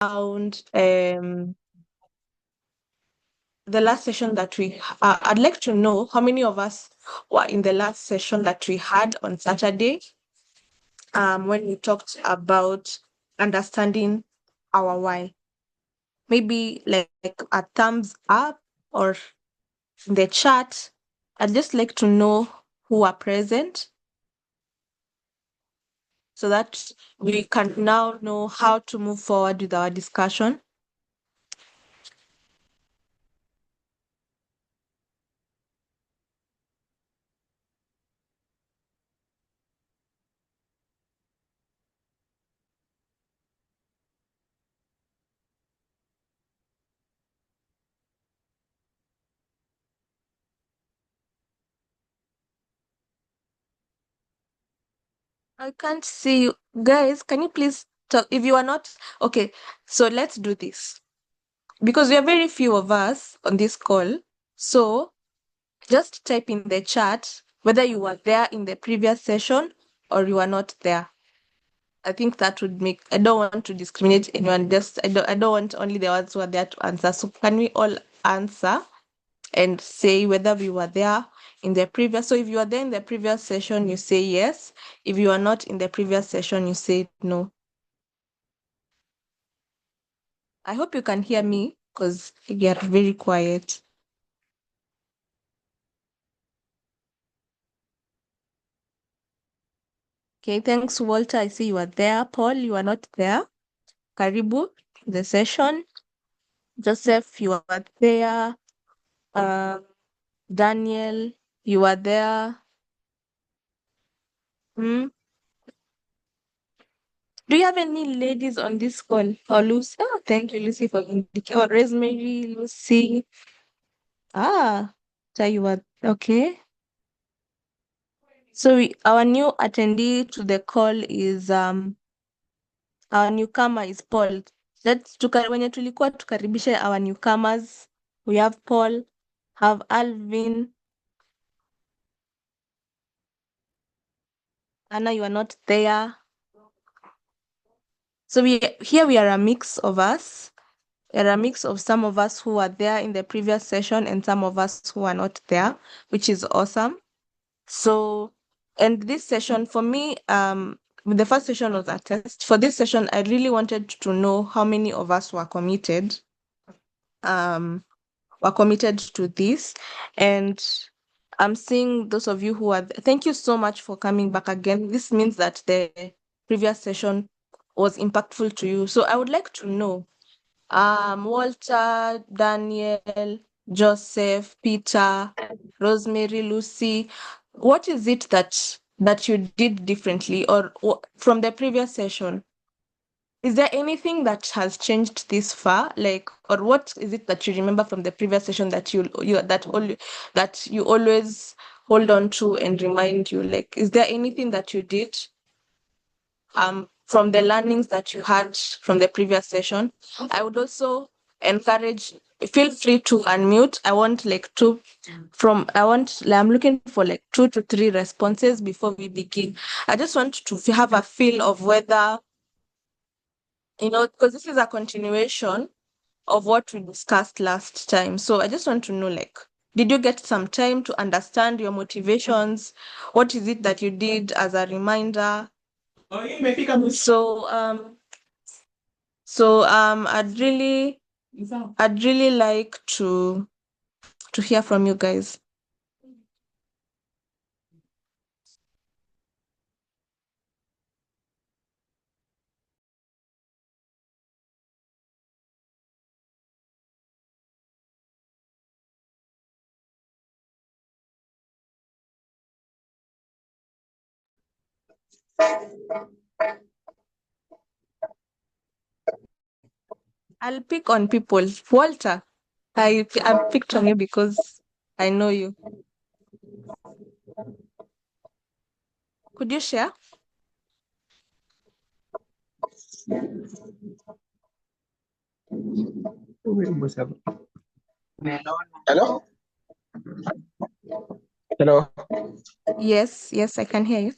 the last session that I'd like to know how many of us were in the last session that we had on Saturday, when we talked about understanding our why. Maybe like a thumbs up or in the chat. I'd just like to know who are present so that we can now know how to move forward with our discussion. I can't see you. Guys, can you please talk? If you are not, okay, so let's do this. Because we are very few of us on this call. So just type in the chat whether you were there in the previous session or you are not there. I think that would make, I don't want to discriminate anyone. I don't want only the ones who are there to answer. So can we all answer and say whether we were there in the previous? So if you are there in the previous session, you say yes. If you are not in the previous session, you say no. I hope you can hear me because you are very quiet. Okay, thanks, Walter. I see you are there. Paul, you are not there. Karibu, the session. Joseph, you are there. Uh, Daniel, you are there. Hmm? Do you have any ladies on this call? Or Lucy? Oh, thank you, Lucy, for indicating. Or Rosemary, Lucy. Ah, so you are okay. So our new attendee to the call is our newcomer is Paul. Wenye tulikuwa tukaribishe our newcomers. We have Paul, have Alvin. Anna, you are not there. So we are a mix of us. We're a mix of some of us who were there in the previous session and some of us who are not there, which is awesome. So, and this session for me, the first session was a test. For this session, I really wanted to know how many of us were committed. Were committed to this, and I'm seeing those of you who are. Thank you so much for coming back again. This means that the previous session was impactful to you. So I would like to know, Walter, Daniel, Joseph, Peter, Rosemary, Lucy, what is it that you did differently or from the previous session? Is there anything that has changed this far? Like, or what is it that you remember from the previous session that that you always hold on to and remind you? Like, is there anything that you did from the learnings that you had from the previous session? I would also encourage, feel free to unmute. I'm looking for like 2 to 3 responses before we begin. I just want to have a feel of whether, because this is a continuation of what we discussed last time. So I just want to know, like, did you get some time to understand your motivations? What is it that you did as a reminder? So I'd really like to hear from you guys. I'll pick on people. Walter, I picked on you because I know you. Could you share? Hello? Hello? Yes, I can hear you.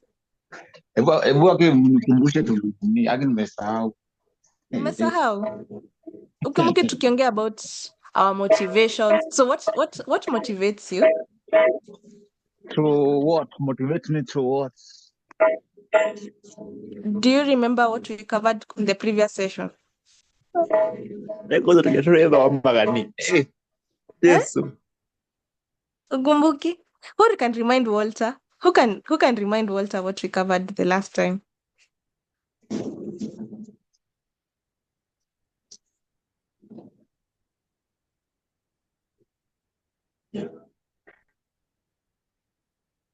Hebu mnikumbushe tulivyotumia, nimesahau. Umesahau? Ukumbuke tukiongea about our motivations. So what motivates you? Through what? Motivate me through what? Do you remember what we covered in the previous session? Cosa tuliatureva magani. Eh? Yes. Ukumbuki? Who can remind Walter? Who can remind Walter what we covered the last time?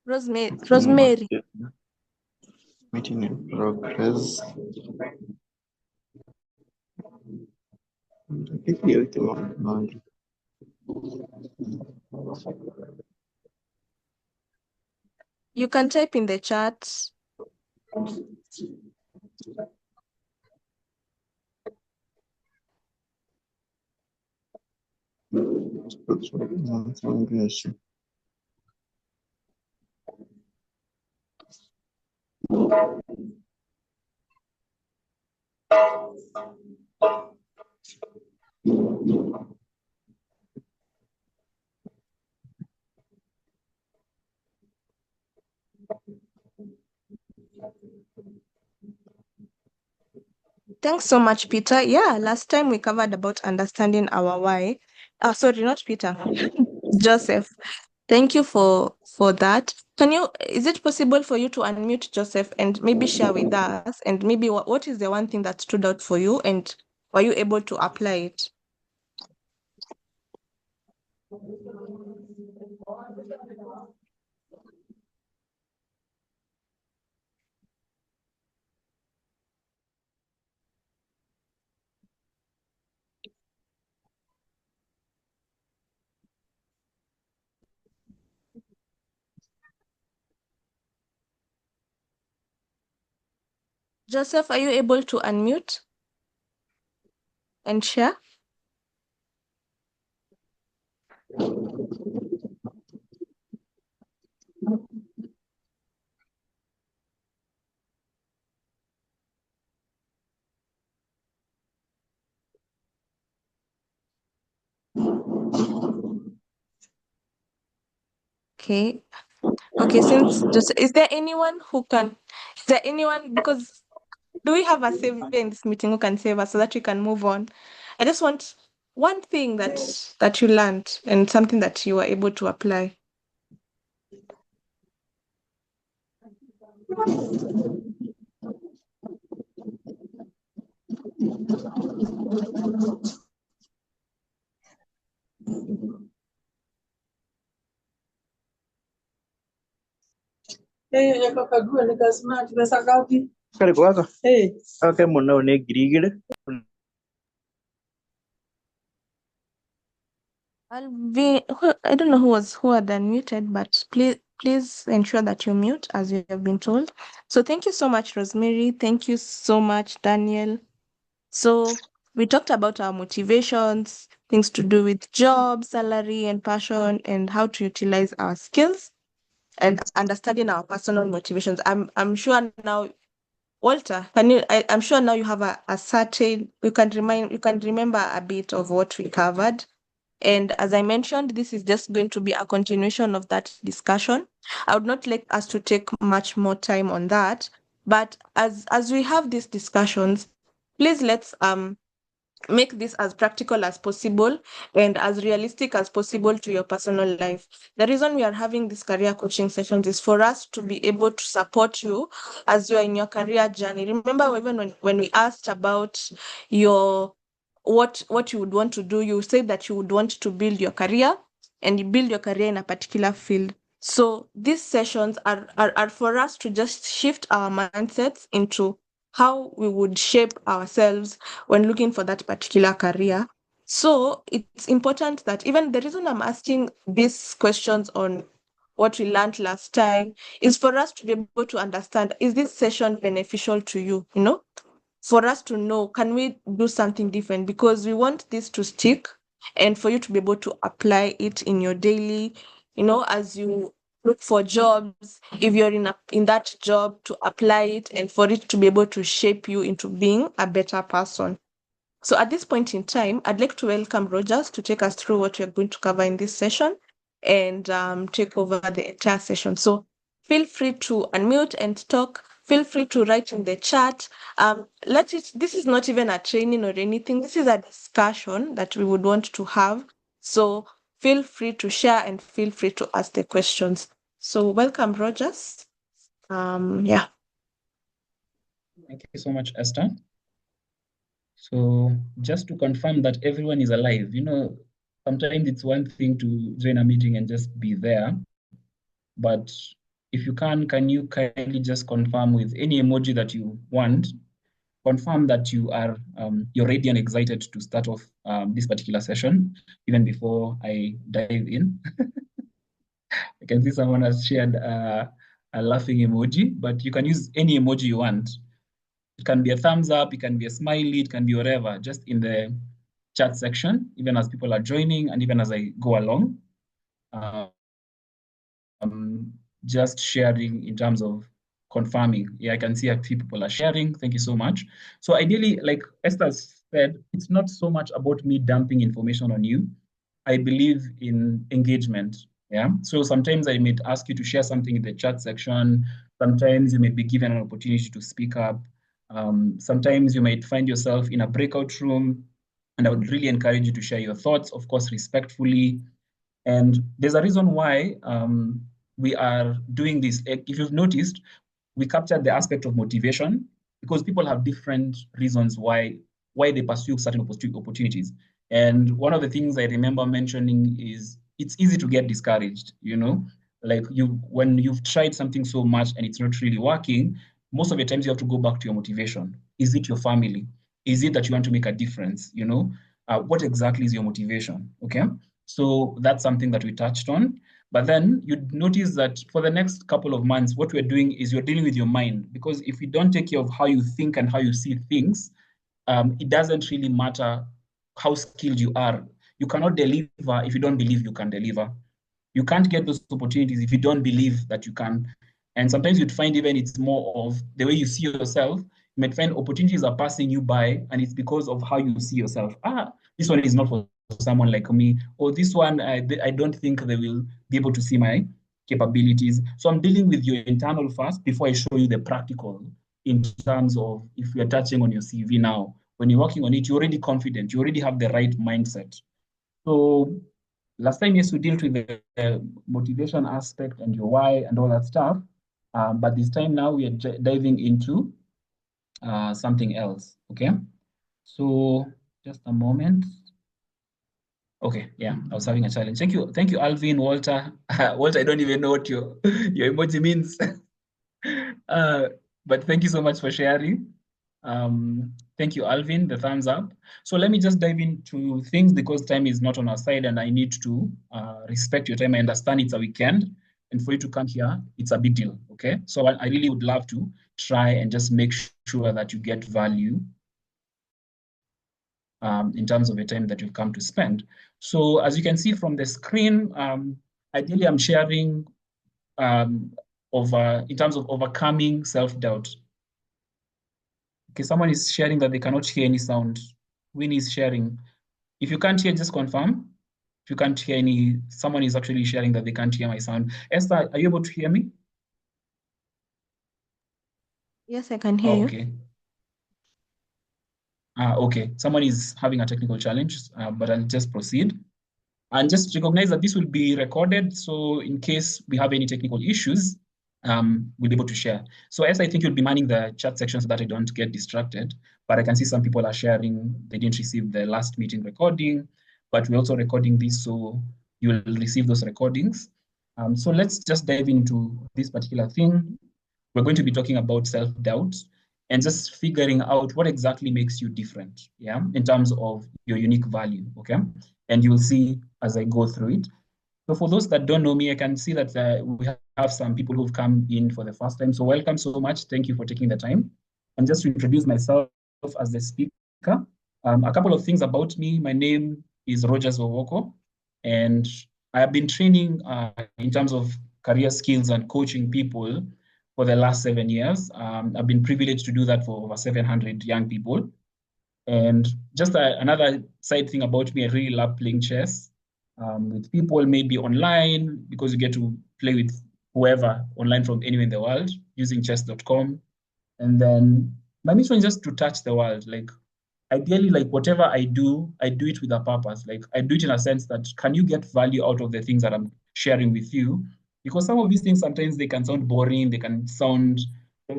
Rosemary. Meeting in progress. You can type in the chat. Thanks so much, Peter. Yeah, last time we covered about understanding our why. Sorry, not Peter. Joseph. Thank you for that. Is it possible for you to unmute Joseph and maybe share with us and maybe what is the one thing that stood out for you and were you able to apply it? Joseph, are you able to unmute and share? Okay. Okay, since just is there anyone because do we have a savior in this meeting who can save us so that we can move on? I just want one thing that you learned and something that you were able to apply. Kare kwaka? Okay, muna one grigid. I don't know who had unmuted, but please ensure that you mute as you have been told. So thank you so much, Rosemary. Thank you so much, Daniel. So we talked about our motivations, things to do with job, salary, and passion, and how to utilize our skills and understanding our personal motivations. I'm sure now, Walter, I'm sure now you have a certain you can remember a bit of what we covered. And as I mentioned, this is just going to be a continuation of that discussion. I would not like us to take much more time on that. But as we have these discussions, please let's make this as practical as possible and as realistic as possible to your personal life. The reason we are having these career coaching sessions is for us to be able to support you as you are in your career journey. Remember, even when we asked about your what you would want to do, you said that you would want to build your career and you build your career in a particular field. So these sessions are for us to just shift our mindsets into how we would shape ourselves when looking for that particular career. So it's important that even the reason I'm asking these questions on what we learned last time is for us to be able to understand, is this session beneficial to you? For us to know, can we do something different? Because we want this to stick and for you to be able to apply it in your daily, as you look for jobs, if you're in that job, to apply it and for it to be able to shape you into being a better person. So at this point in time, I'd like to welcome Rogers to take us through what we're going to cover in this session and take over the entire session. So feel free to unmute and talk. Feel free to write in the chat. This is not even a training or anything. This is a discussion that we would want to have. So feel free to share and feel free to ask the questions. So welcome, Rogers. Yeah. Thank you so much, Esther. So just to confirm that everyone is alive, sometimes it's one thing to join a meeting and just be there. But if you can you kindly just confirm with any emoji that you want, confirm that you're ready and excited to start off this particular session, even before I dive in. I can see someone has shared a laughing emoji, but you can use any emoji you want. It can be a thumbs up, it can be a smiley, it can be whatever, just in the chat section, even as people are joining and even as I go along. Just sharing in terms of confirming. Yeah, I can see a few people are sharing. Thank you so much. So ideally, like Esther said, it's not so much about me dumping information on you. I believe in engagement. Yeah. So sometimes I may ask you to share something in the chat section. Sometimes you may be given an opportunity to speak up. Sometimes you might find yourself in a breakout room, and I would really encourage you to share your thoughts, of course, respectfully. And there's a reason why we are doing this. If you've noticed, we captured the aspect of motivation because people have different reasons why they pursue certain opportunities. And one of the things I remember mentioning is it's easy to get discouraged, like when you've tried something so much and it's not really working, most of the times you have to go back to your motivation. Is it your family? Is it that you want to make a difference? What exactly is your motivation? Okay. So that's something that we touched on. But then you'd notice that for the next couple of months, what we're doing is you're dealing with your mind. Because if you don't take care of how you think and how you see things, it doesn't really matter how skilled you are. You cannot deliver if you don't believe you can deliver. You can't get those opportunities if you don't believe that you can. And sometimes you'd find even it's more of the way you see yourself. You might find opportunities are passing you by, and it's because of how you see yourself. This one is not for someone like me, or this one, I don't think they will be able to see my capabilities. So I'm dealing with your internal first before I show you the practical in terms of if you're touching on your CV now. When you're working on it, you're already confident, you already have the right mindset. So last time, yes, we dealt with the motivation aspect and your why and all that stuff. But this time now we are diving into something else. Okay. So just a moment. Okay, yeah, I was having a challenge. Thank you, Alvin, Walter. Walter, I don't even know what your emoji means. uh, but thank you so much for sharing. Thank you, Alvin, the thumbs up. So let me just dive into things because time is not on our side and I need to respect your time. I understand it's a weekend and for you to come here, it's a big deal, okay? So I really would love to try and just make sure that you get value in terms of the time that you've come to spend. So as you can see from the screen, ideally I'm sharing in terms of overcoming self-doubt. Okay, someone is sharing that they cannot hear any sound. Winnie is sharing. If you can't hear, just confirm. If you can't hear someone is actually sharing that they can't hear my sound. Esther, are you able to hear me? Yes, I can hear Oh, you. okay. Okay, someone is having a technical challenge, but I'll just proceed. And just recognize that this will be recorded. So in case we have any technical issues, we'll be able to share. So as I think you'll be manning the chat section so that I don't get distracted, but I can see some people are sharing, they didn't receive the last meeting recording, but we're also recording this, so you'll receive those recordings. So let's just dive into this particular thing. We're going to be talking about self-doubt and just figuring out what exactly makes you different, yeah, in terms of your unique value, okay? And you'll see as I go through it. So for those that don't know me, I can see that we have some people who've come in for the first time. So welcome so much. Thank you for taking the time. And just to introduce myself as the speaker, a couple of things about me. My name is Rogers Owoko, and I have been training in terms of career skills and coaching people for the last 7 years. I've been privileged to do that for over 700 young people. And just another side thing about me, I really love playing chess with people, maybe online, because you get to play with whoever online from anywhere in the world using chess.com. And then my mission is just to touch the world. Like ideally, like whatever I do it with a purpose. Like I do it in a sense that can you get value out of the things that I'm sharing with you? Because some of these things sometimes they can sound boring, they can sound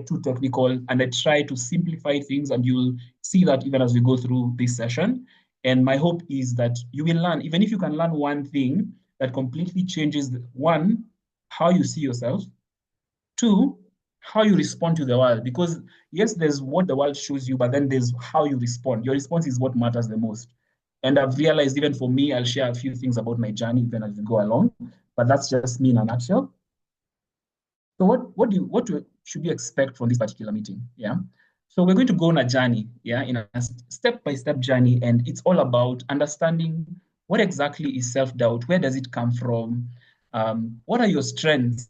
too technical, and I try to simplify things, and you'll see that even as we go through this session. And my hope is that you will learn, even if you can learn one thing that completely changes one, how you see yourself. Two, how you respond to the world. Because yes, there's what the world shows you, but then there's how you respond. Your response is what matters the most. And I've realized even for me, I'll share a few things about my journey even as we go along. But that's just me in a nutshell. So what should you expect from this particular meeting? Yeah. So we're going to go on a journey, yeah, in a step-by-step journey, and it's all about understanding what exactly is self-doubt, where does it come from, what are your strengths,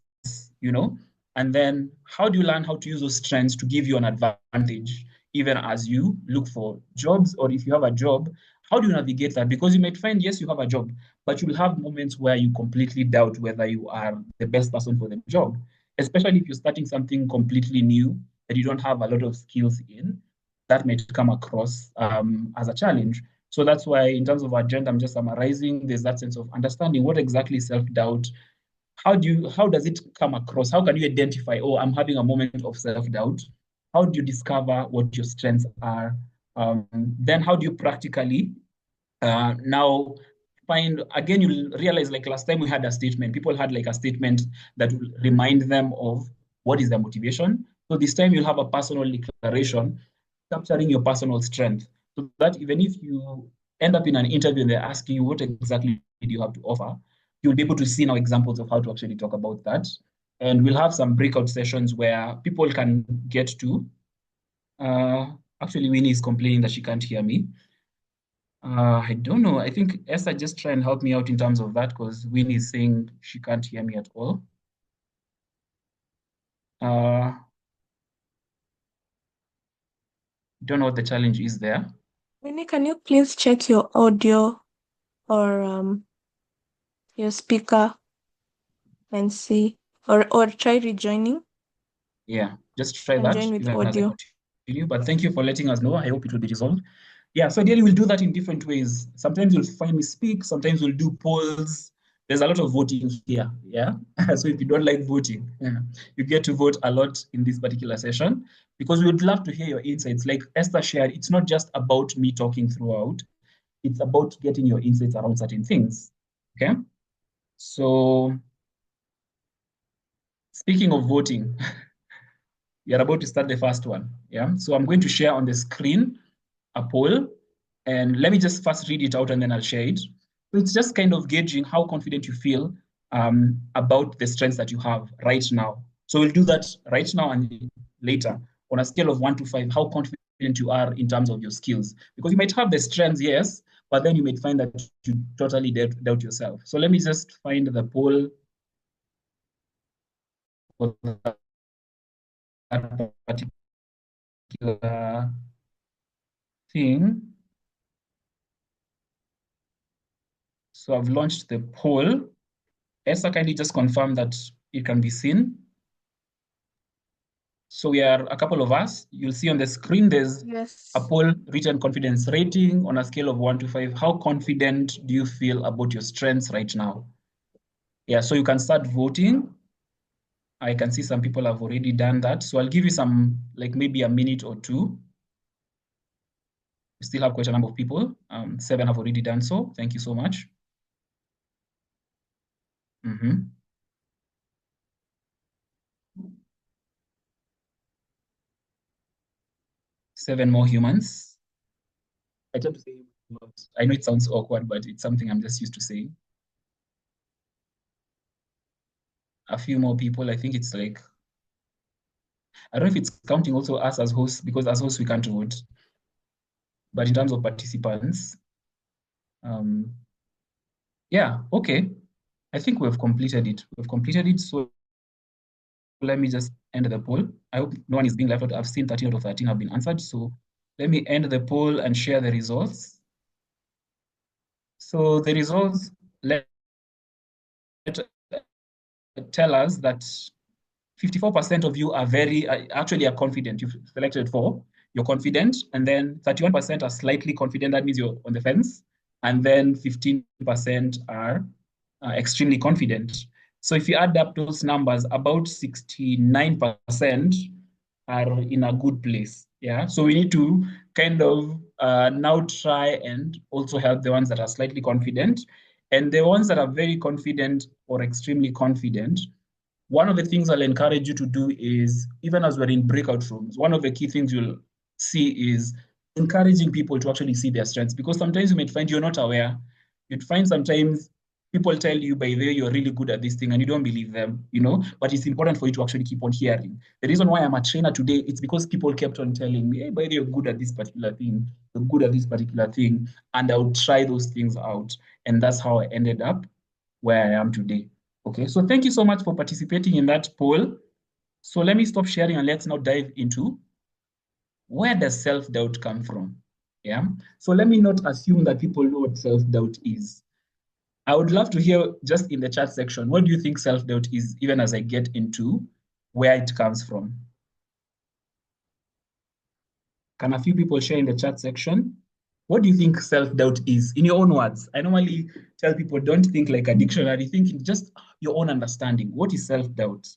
you know, and then how do you learn how to use those strengths to give you an advantage, even as you look for jobs, or if you have a job, how do you navigate that? Because you might find, yes, you have a job, but you'll have moments where you completely doubt whether you are the best person for the job, especially if you're starting something completely new that you don't have a lot of skills in. That might come across as a challenge. So that's why, in terms of agenda, I'm just summarizing. There's that sense of understanding what exactly self-doubt. How does it come across? How can you identify? Oh, I'm having a moment of self-doubt. How do you discover what your strengths are? Then how do you practically now find again, you'll realize like last time we had a statement, people had like a statement that will remind them of what is their motivation. So this time you'll have a personal declaration capturing your personal strength, so that even if you end up in an interview and they're asking you what exactly do you have to offer, you'll be able to see now examples of how to actually talk about that. And we'll have some breakout sessions where people can get to uh, actually Winnie is complaining that she can't hear me. I don't know. I think Esther just try and help me out in terms of that because Winnie is saying she can't hear me at all. Uh, don't know what the challenge is there. Winnie, can you please check your audio or your speaker and see, or try rejoining Yeah, just try and that join with even as I audio. continue. But thank you for letting us know. I hope it will be resolved. Yeah, so ideally we'll do that in different ways. Sometimes you'll find me speak, sometimes we'll do polls. There's a lot of voting here. Yeah. So if you don't like voting, yeah, you get to vote a lot in this particular session because we would love to hear your insights. Like Esther shared, it's not just about me talking throughout, it's about getting your insights around certain things. Okay. So speaking of voting, we are about to start the first one. Yeah. So I'm going to share on the screen a poll. And let me just first read it out and then I'll share it. So it's just kind of gauging how confident you feel about the strengths that you have right now. So we'll do that right now and later on a scale of 1 to 5, how confident you are in terms of your skills. Because you might have the strengths, yes, but then you might find that you totally doubt yourself. So let me just find the poll for that particular thing. So I've launched the poll. Esther, kindly just confirm that it can be seen. So we are a couple of us. You'll see on the screen there's a Yes. poll written confidence rating on a scale of 1 to 5. How confident do you feel about your strengths right now? Yeah, so you can start voting. I can see some people have already done that. So I'll give you some, like maybe a minute or two. We still have quite a number of people. 7 have already done so. Thank you so much. Mhm. 7 more humans. I tend to say a lot. I know it sounds awkward, but it's something I'm just used to saying. A few more people. I think it's like, I don't know if it's counting also us as hosts, because as hosts we can't vote. But in terms of participants, um, yeah, okay. I think we've completed it. We've completed it. So let me just end the poll. I hope no one is being left out. I've seen 13 out of 13 have been answered. So Let me end the poll and share the results. So the results tell us that 54% of you are actually are confident. You've selected four. You're confident, and then 31% are slightly confident. That means you're on the fence, and then 15% are extremely confident. So if you add up those numbers, about 69% are in a good place. Yeah. So we need to kind of now try and also help the ones that are slightly confident, and the ones that are very confident or extremely confident. One of the things I'll encourage you to do is, even as we're in breakout rooms, one of the key things you'll see is encouraging people to actually see their strengths, because sometimes you might find you're not aware. You'd find sometimes people tell you, by the way, you're really good at this thing and you don't believe them, but it's important for you to actually keep on hearing. The reason why I'm a trainer today, it's because people kept on telling me, hey, by the way, you're good at this particular thing, you're good at this particular thing, and I would try those things out. And that's how I ended up where I am today. Okay, so thank you so much for participating in that poll. So let me stop sharing and let's now dive into, where does self-doubt come from? Yeah. So let me not assume that people know what self-doubt is. I would love to hear just in the chat section, what do you think self-doubt is, even as I get into where it comes from? Can a few people share in the chat section? What do you think self-doubt is, in your own words? I normally tell people, don't think like a dictionary, think in just your own understanding. What is self-doubt?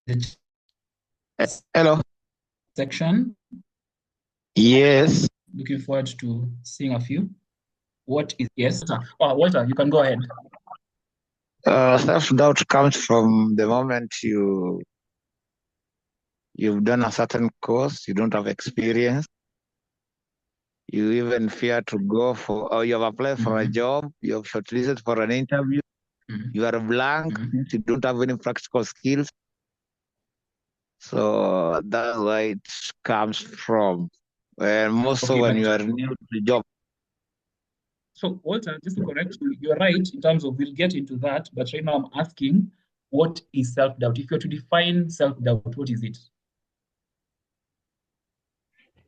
The Hello. section. Yes. Looking forward to seeing a few. What is, yes? Oh, Walter, you can go ahead. Self-doubt comes from the moment you've done a certain course, you don't have experience, you even fear to go for, or you have applied for a job, you have shortlisted for an interview, you are blank, you don't have any practical skills. So that's where it comes from. And most Okay, so when but you are new to the job. so Walter, just to correct you, you're right in terms of, we'll get into that, but right now I'm asking, what is self-doubt? If you're to define self-doubt, what is it?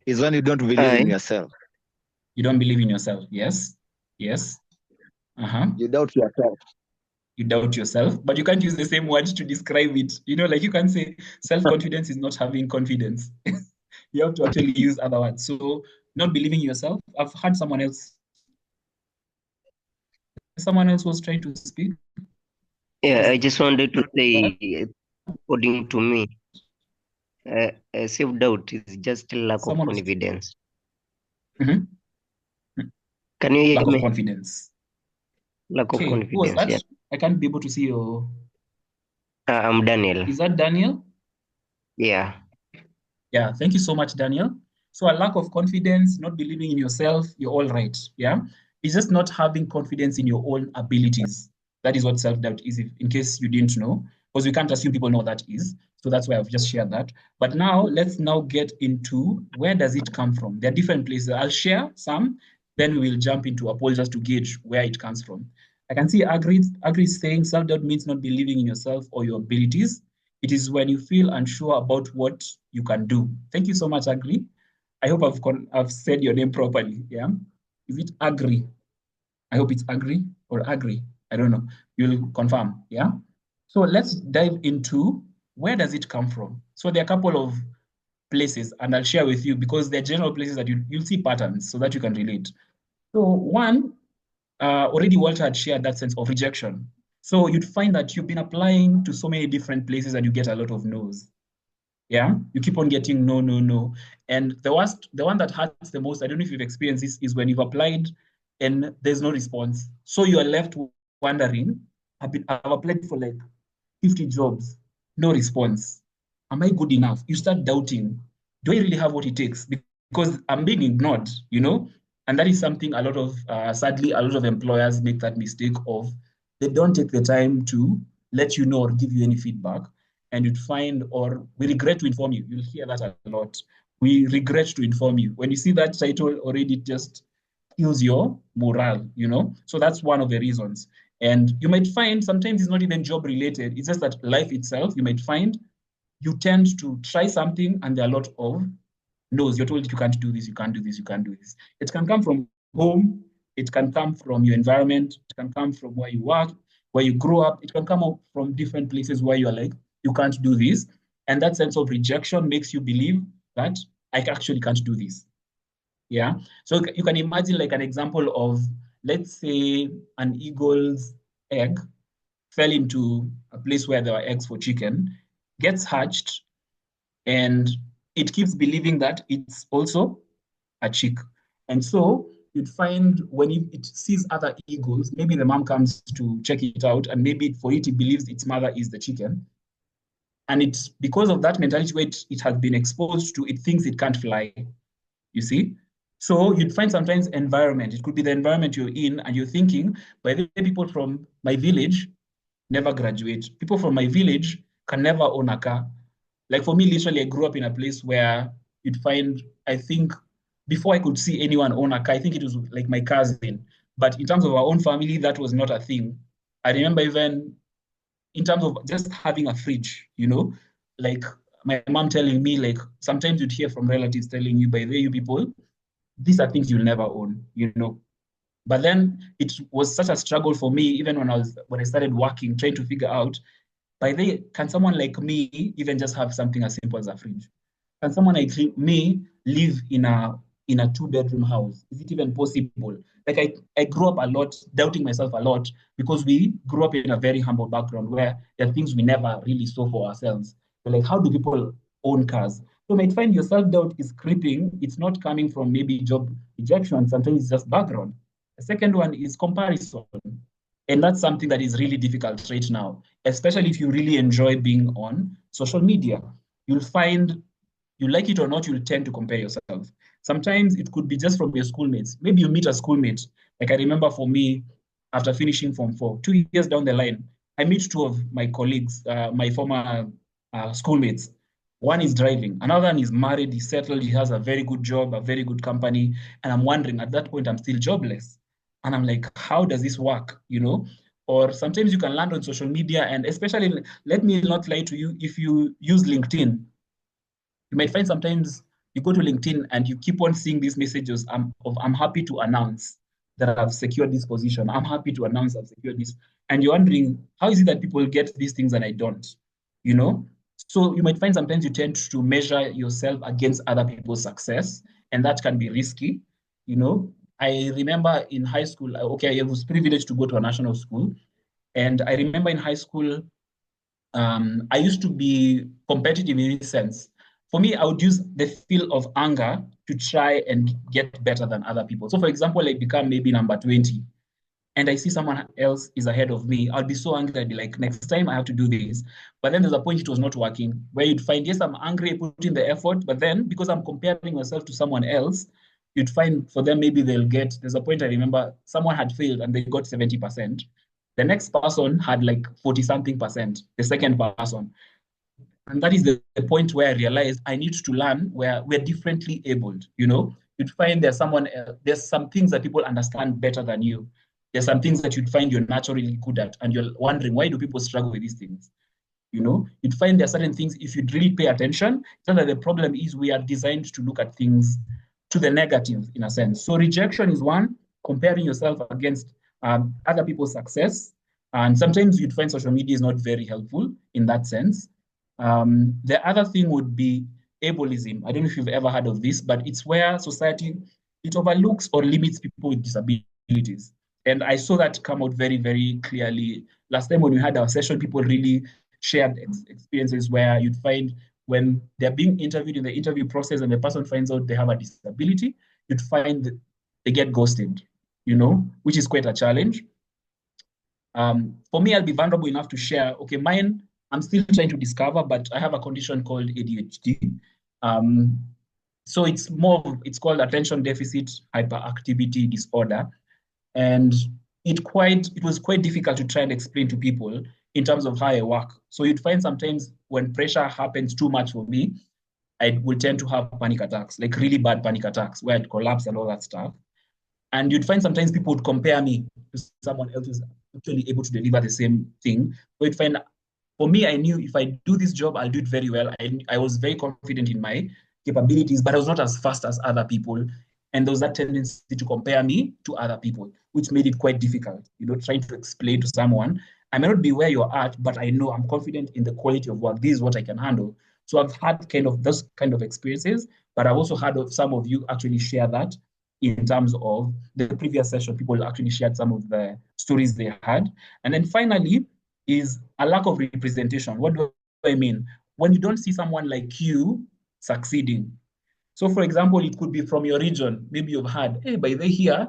Is when you don't believe in yourself. You don't believe in yourself. Yes. Yes. Uh-huh. You doubt yourself. You doubt yourself, but you can't use the same words to describe it. Like you can't say self-confidence is not having confidence. You have to actually use other words. So not believing yourself. I've had someone else was trying to speak. Yeah, I just wanted to say, according to me, self-doubt is just lack of Someone was, confidence. Mhm. Can you hear Lack of me? confidence. Lack of Okay, who was confidence, that? yeah. I can't be able to see your. I'm Daniel. Is that Daniel? Yeah. Yeah, thank you so much, Daniel. So a lack of confidence, not believing in yourself, you're all right. Yeah. It's just not having confidence in your own abilities. That is what self-doubt is, in case you didn't know, because we can't assume people know what that is. So that's why I've just shared that. But now let's now get into, where does it come from? There are different places. I'll share some, then we will jump into a poll just to gauge where it comes from. I can see Agri is saying self-doubt means not believing in yourself or your abilities. It is when you feel unsure about what you can do. Thank you so much, Agri. I hope I've said your name properly. Yeah. Is it Agri? I hope it's Agri or Agri. I don't know. You'll confirm. Yeah. So let's dive into, where does it come from? So there are a couple of places, and I'll share with you, because they're general places that you'll see patterns so that you can relate. So one, already Walter had shared that sense of rejection. So you'd find that you've been applying to so many different places and you get a lot of no's. Yeah, you keep on getting no, no, no. And the one that hurts the most, I don't know if you've experienced this, is when you've applied and there's no response. So you are left wondering, I've applied for like 50 jobs, no response. Am I good enough? You start doubting, do I really have what it takes? Because I'm being ignored. And that is something sadly, a lot of employers make that mistake of, they don't take the time to let you know or give you any feedback. And you'd find, or we regret to inform you. You'll hear that a lot. We regret to inform you. When you see that title already, it just kills your morale. So that's one of the reasons. And you might find sometimes it's not even job related. It's just that life itself, you might find you tend to try something and there are a lot of no's. You're told you can't do this, you can't do this, you can't do this. It can come from home, it can come from your environment, it can come from where you work, where you grow up, it can come up from different places where you're like, you can't do this. And that sense of rejection makes you believe that I actually can't do this. Yeah. So you can imagine like an example of, let's say, an eagle's egg fell into a place where there were eggs for chicken, gets hatched, and it keeps believing that it's also a chick. And so you'd find when it sees other eagles, maybe the mom comes to check it out, and maybe for it, it believes its mother is the chicken. And it's because of that mentality where it has been exposed to, it thinks it can't fly, you see? So you'd find sometimes environment. It could be the environment you're in, and you're thinking, by the way, people from my village never graduate. People from my village can never own a car. Like for me, literally, I grew up in a place where you'd find, I think, before I could see anyone own a car, I think it was like my cousin. But in terms of our own family, that was not a thing. I remember even in terms of just having a fridge, like my mom telling me, like sometimes you'd hear from relatives telling you, by the way, you people, these are things you'll never own. But then it was such a struggle for me, even when I started working, trying to figure out, by the way, can someone like me even just have something as simple as a fridge? Can someone like me live in a two-bedroom house? Is it even possible? Like I grew up a lot, doubting myself a lot, because we grew up in a very humble background where there are things we never really saw for ourselves. So like, how do people own cars? So you might find your self-doubt is creeping. It's not coming from maybe job rejection. Sometimes it's just background. The second one is comparison. And that's something that is really difficult right now, especially if you really enjoy being on social media. You'll find, you like it or not, you'll tend to compare yourself. Sometimes it could be just from your schoolmates. Maybe you meet a schoolmate. Like I remember for me, after finishing Form 4, 2 years down the line, I meet two of my colleagues, my former schoolmates. One is driving, another one is married, he's settled, he has a very good job, a very good company. And I'm wondering, at that point, I'm still jobless. And I'm like, how does this work? Or sometimes you can land on social media, and especially, let me not lie to you, if you use LinkedIn, you might find sometimes you go to LinkedIn and you keep on seeing these messages of I'm happy to announce that I've secured this position. I'm happy to announce I've secured this. And you're wondering, how is it that people get these things and I don't? You know? So you might find sometimes you tend to measure yourself against other people's success, and that can be risky. I remember in high school, okay, I was privileged to go to a national school. And I remember in high school, I used to be competitive in this sense. For me, I would use the feel of anger to try and get better than other people. So, for example, I become maybe number 20 and I see someone else is ahead of me. I'll be so angry. I'd be like, next time I have to do this. But then there's a point it was not working where you'd find, yes, I'm angry, I put in the effort. But then because I'm comparing myself to someone else, you'd find for them, maybe there's a point I remember someone had failed and they got 70%. The next person had like 40 something percent, the second person. And that is the point where I realized I need to learn where we're differently abled. You'd find there's some things that people understand better than you. There's some things that you'd find you're naturally good at, and you're wondering, why do people struggle with these things? You'd find there are certain things, if you'd really pay attention, it's not that the problem is we are designed to look at things to the negative in a sense. So rejection is one, comparing yourself against other people's success. And sometimes you'd find social media is not very helpful in that sense. The other thing would be ableism. I don't know if you've ever heard of this, but it's where society, it overlooks or limits people with disabilities. And I saw that come out very, very clearly. Last time when we had our session, people really shared experiences where you'd find when they're being interviewed in the interview process and the person finds out they have a disability, you'd find that they get ghosted, which is quite a challenge. For me, I'll be vulnerable enough to share, okay, mine, I'm still trying to discover, but I have a condition called ADHD. So it's called attention deficit hyperactivity disorder. And it was quite difficult to try and explain to people in terms of how I work. So you'd find sometimes when pressure happens too much for me, I will tend to have panic attacks, like really bad panic attacks where I'd collapse and all that stuff. And you'd find sometimes people would compare me to someone else's actually able to deliver the same thing. So it find for me, I knew if I do this job, I'll do it very well. I was very confident in my capabilities, but I was not as fast as other people. And there was that tendency to compare me to other people, which made it quite difficult, trying to explain to someone, I may not be where you're at, but I know I'm confident in the quality of work. This is what I can handle. So I've had kind of those kind of experiences, but I've also had some of you actually share that in terms of the previous session. People actually shared some of the stories they had. And then finally, is a lack of representation. What do I mean? When you don't see someone like you succeeding. So, for example, it could be from your region. Maybe you've heard, hey, by the here,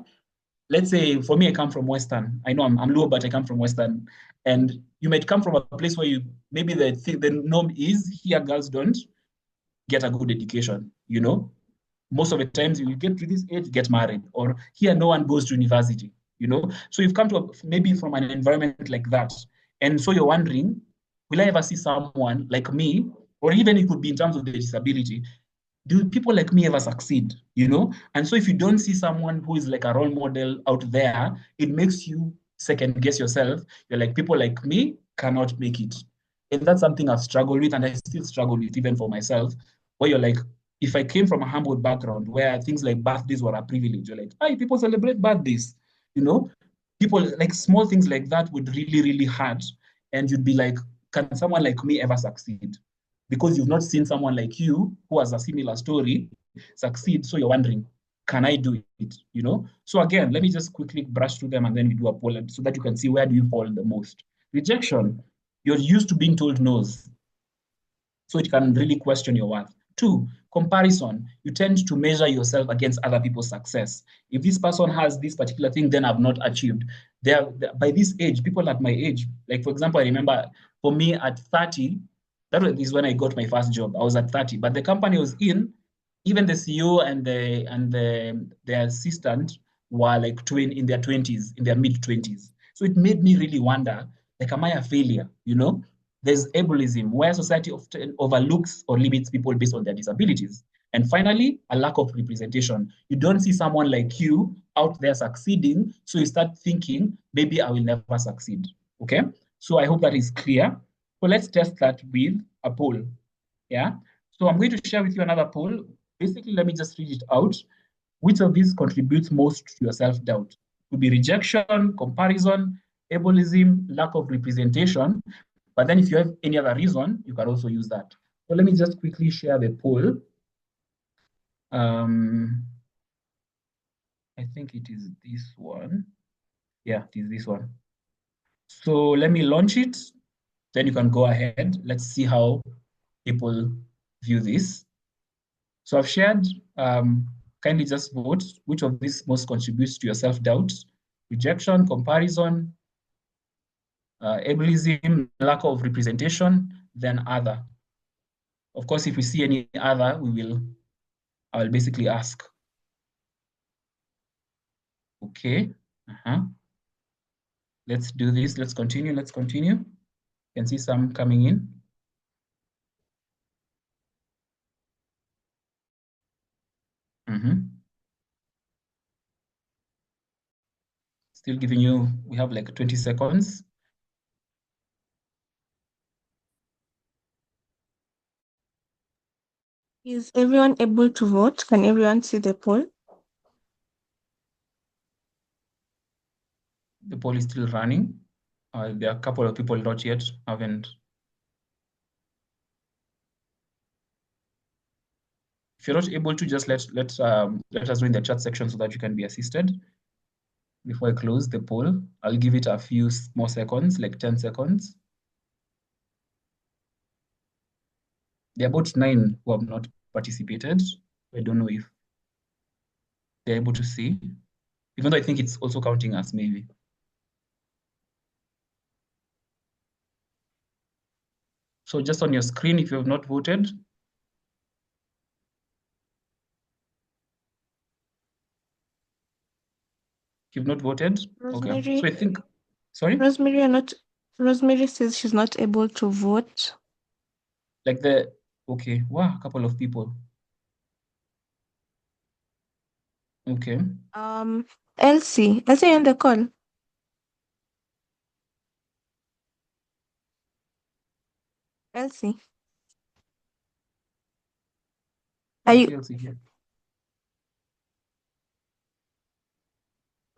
let's say for me, I come from Western. I know I'm low, but I come from Western. And you might come from a place where maybe the norm is here, girls don't get a good education, most of the times you get to this age, get married, or here no one goes to university. So you've come to maybe from an environment like that, and so you're wondering, will I ever see someone like me, or even it could be in terms of the disability, do people like me ever succeed? And so if you don't see someone who is like a role model out there, it makes you second guess yourself. You're like, people like me cannot make it. And that's something I've struggled with, and I still struggle with even for myself, where you're like, if I came from a humble background where things like birthdays were a privilege, you're like, hey, people celebrate birthdays, you know, people like small things like that would really, really hurt. And you'd be like, can someone like me ever succeed? Because you've not seen someone like you who has a similar story succeed. So you're wondering, can I do it? So again, let me just quickly brush through them and then we do a poll so that you can see where do you fall the most. Rejection. You're used to being told no's, so it can really question your worth. Two, comparison. You tend to measure yourself against other people's success. If this person has this particular thing, then I've not achieved. By this age, people at my age, like for example, I remember for me at 30, that is when I got my first job. I was at 30, but the company I was in, even the CEO and the assistant were like in their 20s, in their mid 20s. So it made me really wonder, like, am I a failure? There's ableism, where society often overlooks or limits people based on their disabilities. And finally, a lack of representation. You don't see someone like you out there succeeding, so you start thinking, maybe I will never succeed. Okay? So I hope that is clear. So let's test that with a poll. Yeah? So I'm going to share with you another poll. Basically, let me just read it out. Which of these contributes most to your self-doubt? It could be rejection, comparison, ableism, lack of representation. But then if you have any other reason, you can also use that. So let me just quickly share the poll. I think it is this one. Yeah, it is this one. So let me launch it. Then you can go ahead. Let's see how people view this. So I've shared, kindly just vote which of these most contributes to your self-doubt: rejection, comparison, ableism, lack of representation, then other. Of course, if we see any other, I will basically ask. Okay. Let's do this. Let's continue. You can see some coming in. Still giving you, we have like 20 seconds. Is everyone able to vote? Can everyone see the poll? The poll is still running. There are a couple of people not yet haven't. If you're not able to, just let us know in the chat section so that you can be assisted. Before I close the poll, I'll give it a few more seconds, like 10 seconds. There are about 9 who have not participated. I don't know if they're able to see, even though I think it's also counting us maybe. So just on your screen, if you have not voted, if you've not voted, Rosemary, okay. So I think, sorry? Rosemary says she's not able to vote. Like okay, wow, a couple of people. Okay. Elsie, you're on the call. Elsie, are Yes, you Elsie here.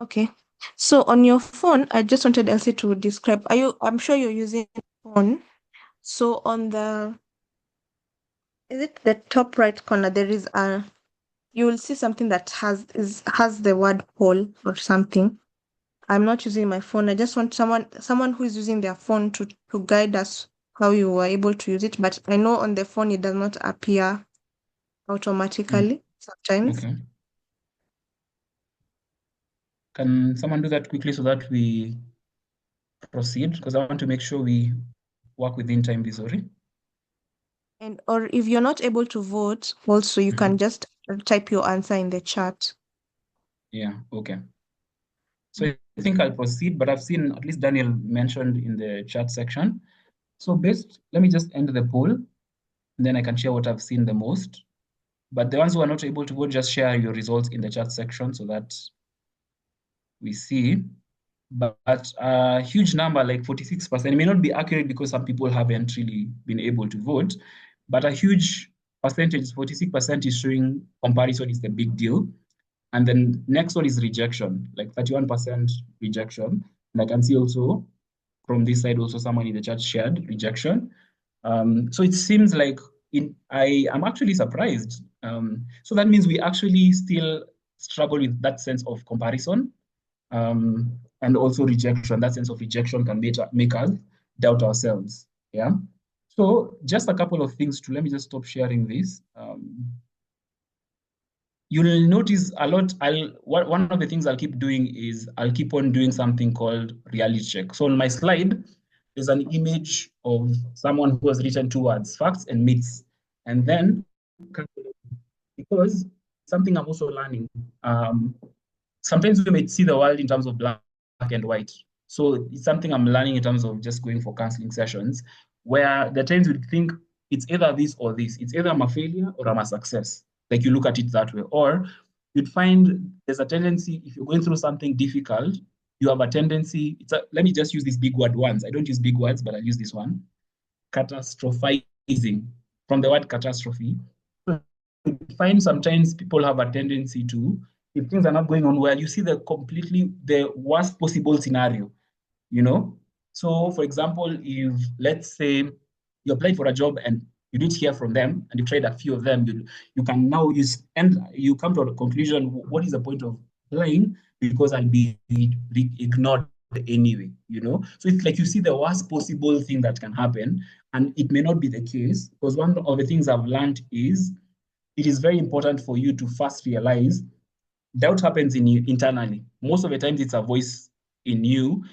okay? So on your phone, I just wanted Elsie to describe. I'm sure you're using phone. So on is it the top right corner? You will see something that has the word poll or something. I'm not using my phone. I just want someone who is using their phone to guide us how you were able to use it. But I know on the phone it does not appear automatically sometimes. Okay. Can someone do that quickly so that we proceed? Because I want to make sure we work within time, sorry. And or if you're not able to vote, also you can just type your answer in the chat. Yeah, okay. So I think I'll proceed, but I've seen at least Daniel mentioned in the chat section. So let me just end the poll, and then I can share what I've seen the most. But the ones who are not able to vote, just share your results in the chat section so that we see. But a huge number, like 46%, may not be accurate because some people haven't really been able to vote, but a huge percentage, 46% is showing comparison is the big deal. And then next one is rejection, like 31% rejection. And I can see also from this side, also someone in the chat shared rejection. So it seems like I am actually surprised. So that means we actually still struggle with that sense of comparison, and also rejection. That sense of rejection can make us doubt ourselves. Yeah. So just a couple of things let me just stop sharing this. You'll notice a lot. One of the things I'll keep doing is I'll keep on doing something called reality check. So on my slide, there's an image of someone who has written two words, facts and myths, and then because something I'm also learning. Sometimes we may see the world in terms of black and white. So it's something I'm learning in terms of just going for counseling sessions, where the times would think it's either this or this. It's either I'm a failure or I'm a success. Like you look at it that way. Or you'd find there's a tendency, if you're going through something difficult, you have a tendency, let me just use this big word once. I don't use big words, but I'll use this one. Catastrophizing, from the word catastrophe. So you find sometimes people have a tendency to, if things are not going on well, you see the worst possible scenario, you know? So for example, if let's say you applied for a job and you didn't hear from them and you tried a few of them, you can now use, and you come to a conclusion, what is the point of applying? Because I'll be ignored anyway, you know? So it's like you see the worst possible thing that can happen, and it may not be the case, because one of the things I've learned is it is very important for you to first realize doubt happens in you internally. Most of the times it's a voice in you,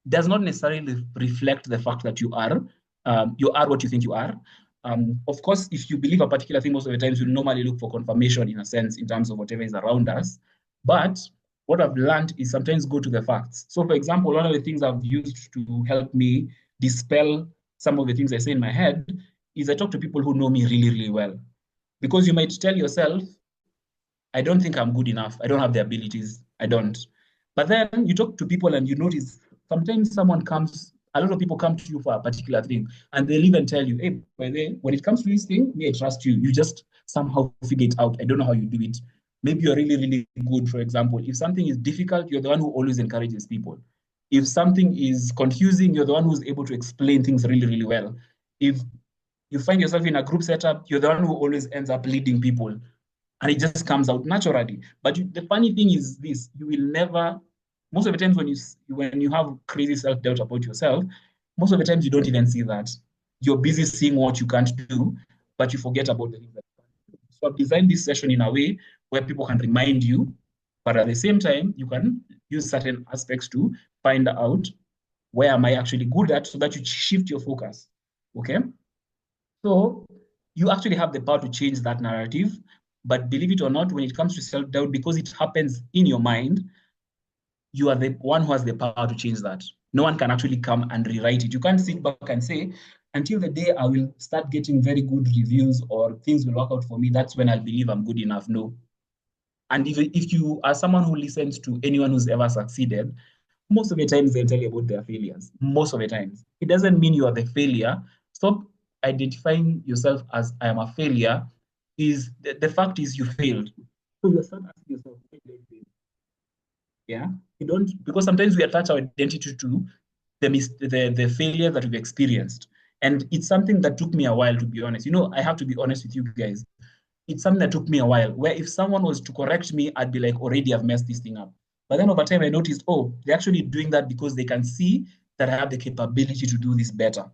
does not necessarily reflect the fact that you are what you think you are. Of course, if you believe a particular thing, most of the times you normally look for confirmation in a sense in terms of whatever is around us. But what I've learned is sometimes go to the facts. So for example, one of the things I've used to help me dispel some of the things I say in my head is I talk to people who know me really, really well. Because you might tell yourself, I don't think I'm good enough. I don't have the abilities. I don't. But then you talk to people and you notice sometimes a lot of people come to you for a particular thing, and they'll even tell you, hey, by the way, when it comes to this thing, me, I trust you. You just somehow figure it out. I don't know how you do it. Maybe you're really, really good, for example. If something is difficult, you're the one who always encourages people. If something is confusing, you're the one who's able to explain things really, really well. If you find yourself in a group setup, you're the one who always ends up leading people, and it just comes out naturally. But the funny thing is this: you will never. Most of the times when you have crazy self doubt about yourself, most of the times you don't even see that. You're busy seeing what you can't do, but you forget about the things that you can do. So I've designed this session in a way where people can remind you, but at the same time you can use certain aspects to find out where am I actually good at, so that you shift your focus. Okay. So you actually have the power to change that narrative. But believe it or not, when it comes to self doubt, because it happens in your mind, you are the one who has the power to change that. No one can actually come and rewrite it. You can't sit back and say, until the day I will start getting very good reviews or things will work out for me, that's when I'll believe I'm good enough. No. And if you are someone who listens to anyone who's ever succeeded, most of the times they'll tell you about their failures. Most of the times. It doesn't mean you are the failure. Stop identifying yourself as I am a failure is the fact is you failed. So you start asking yourself, why did I fail? Yeah, you don't, because sometimes we attach our identity to the failure that we've experienced. And it's something that took me a while, to be honest. I have to be honest with you guys. It's something that took me a while, where if someone was to correct me, I'd be like, already I've messed this thing up. But then over time, I noticed, oh, they're actually doing that because they can see that I have the capability to do this better.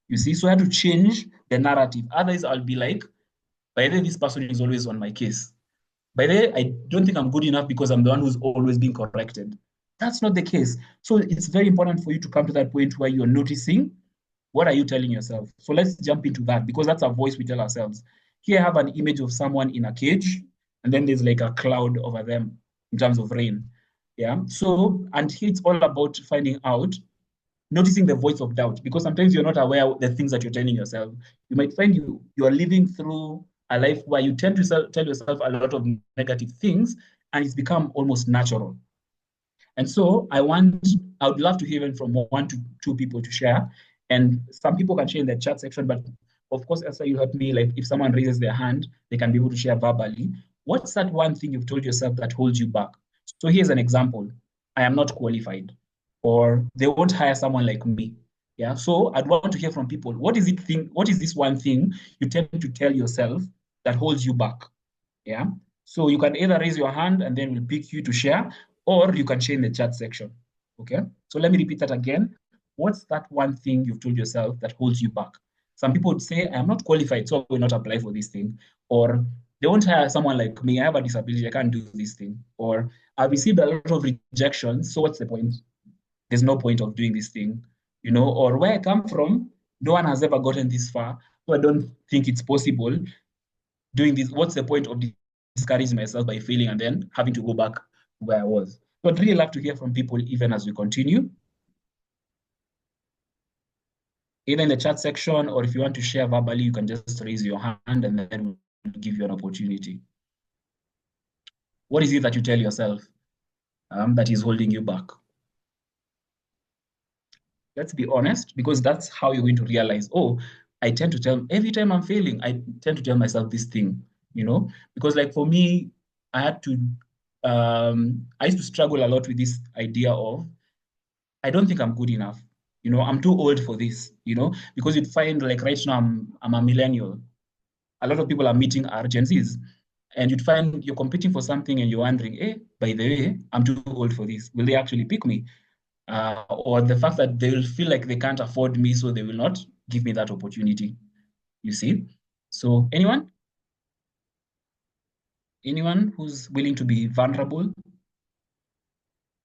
You see, so I had to change the narrative. Otherwise, I'll be like, by the way, this person is always on my case. By the way, I don't think I'm good enough because I'm the one who's always being corrected. That's not the case. So it's very important for you to come to that point where you're noticing what are you telling yourself. So let's jump into that, because that's a voice we tell ourselves. Here I have an image of someone in a cage, and then there's like a cloud over them in terms of rain. Yeah. So, and here it's all about finding out, noticing the voice of doubt, because sometimes you're not aware of the things that you're telling yourself. You might find you are living through a life where you tend to tell yourself a lot of negative things, and it's become almost natural. And so I would love to hear even from one to two people to share. And some people can share in the chat section, but of course, Esther, you help me. Like if someone raises their hand, they can be able to share verbally. What's that one thing you've told yourself that holds you back? So here's an example. I am not qualified, or they won't hire someone like me. Yeah. So I'd want to hear from people. What is this one thing you tend to tell yourself that holds you back? Yeah. So you can either raise your hand and then we'll pick you to share, or you can share in the chat section. Okay. So let me repeat that again. What's that one thing you've told yourself that holds you back? Some people would say, I'm not qualified, so I will not apply for this thing. Or they won't hire someone like me. I have a disability. I can't do this thing. Or I've received a lot of rejections. So what's the point? There's no point of doing this thing. Or where I come from, no one has ever gotten this far. So I don't think it's possible doing this. What's the point of discouraging myself by failing and then having to go back where I was? So I'd really love to hear from people even as we continue, either in the chat section, or if you want to share verbally, you can just raise your hand and then we'll give you an opportunity. What is it that you tell yourself that is holding you back? Let's be honest, because that's how you're going to realize, oh, I tend to tell, every time I'm failing, I tend to tell myself this thing, because like for me, I used to struggle a lot with this idea of, I don't think I'm good enough. I'm too old for this, because you'd find like right now I'm a millennial. A lot of people I'm meeting are Gen Zs. And you'd find you're competing for something and you're wondering, by the way, I'm too old for this. Will they actually pick me? Or the fact that they will feel like they can't afford me, so they will not give me that opportunity. You see? So anyone who's willing to be vulnerable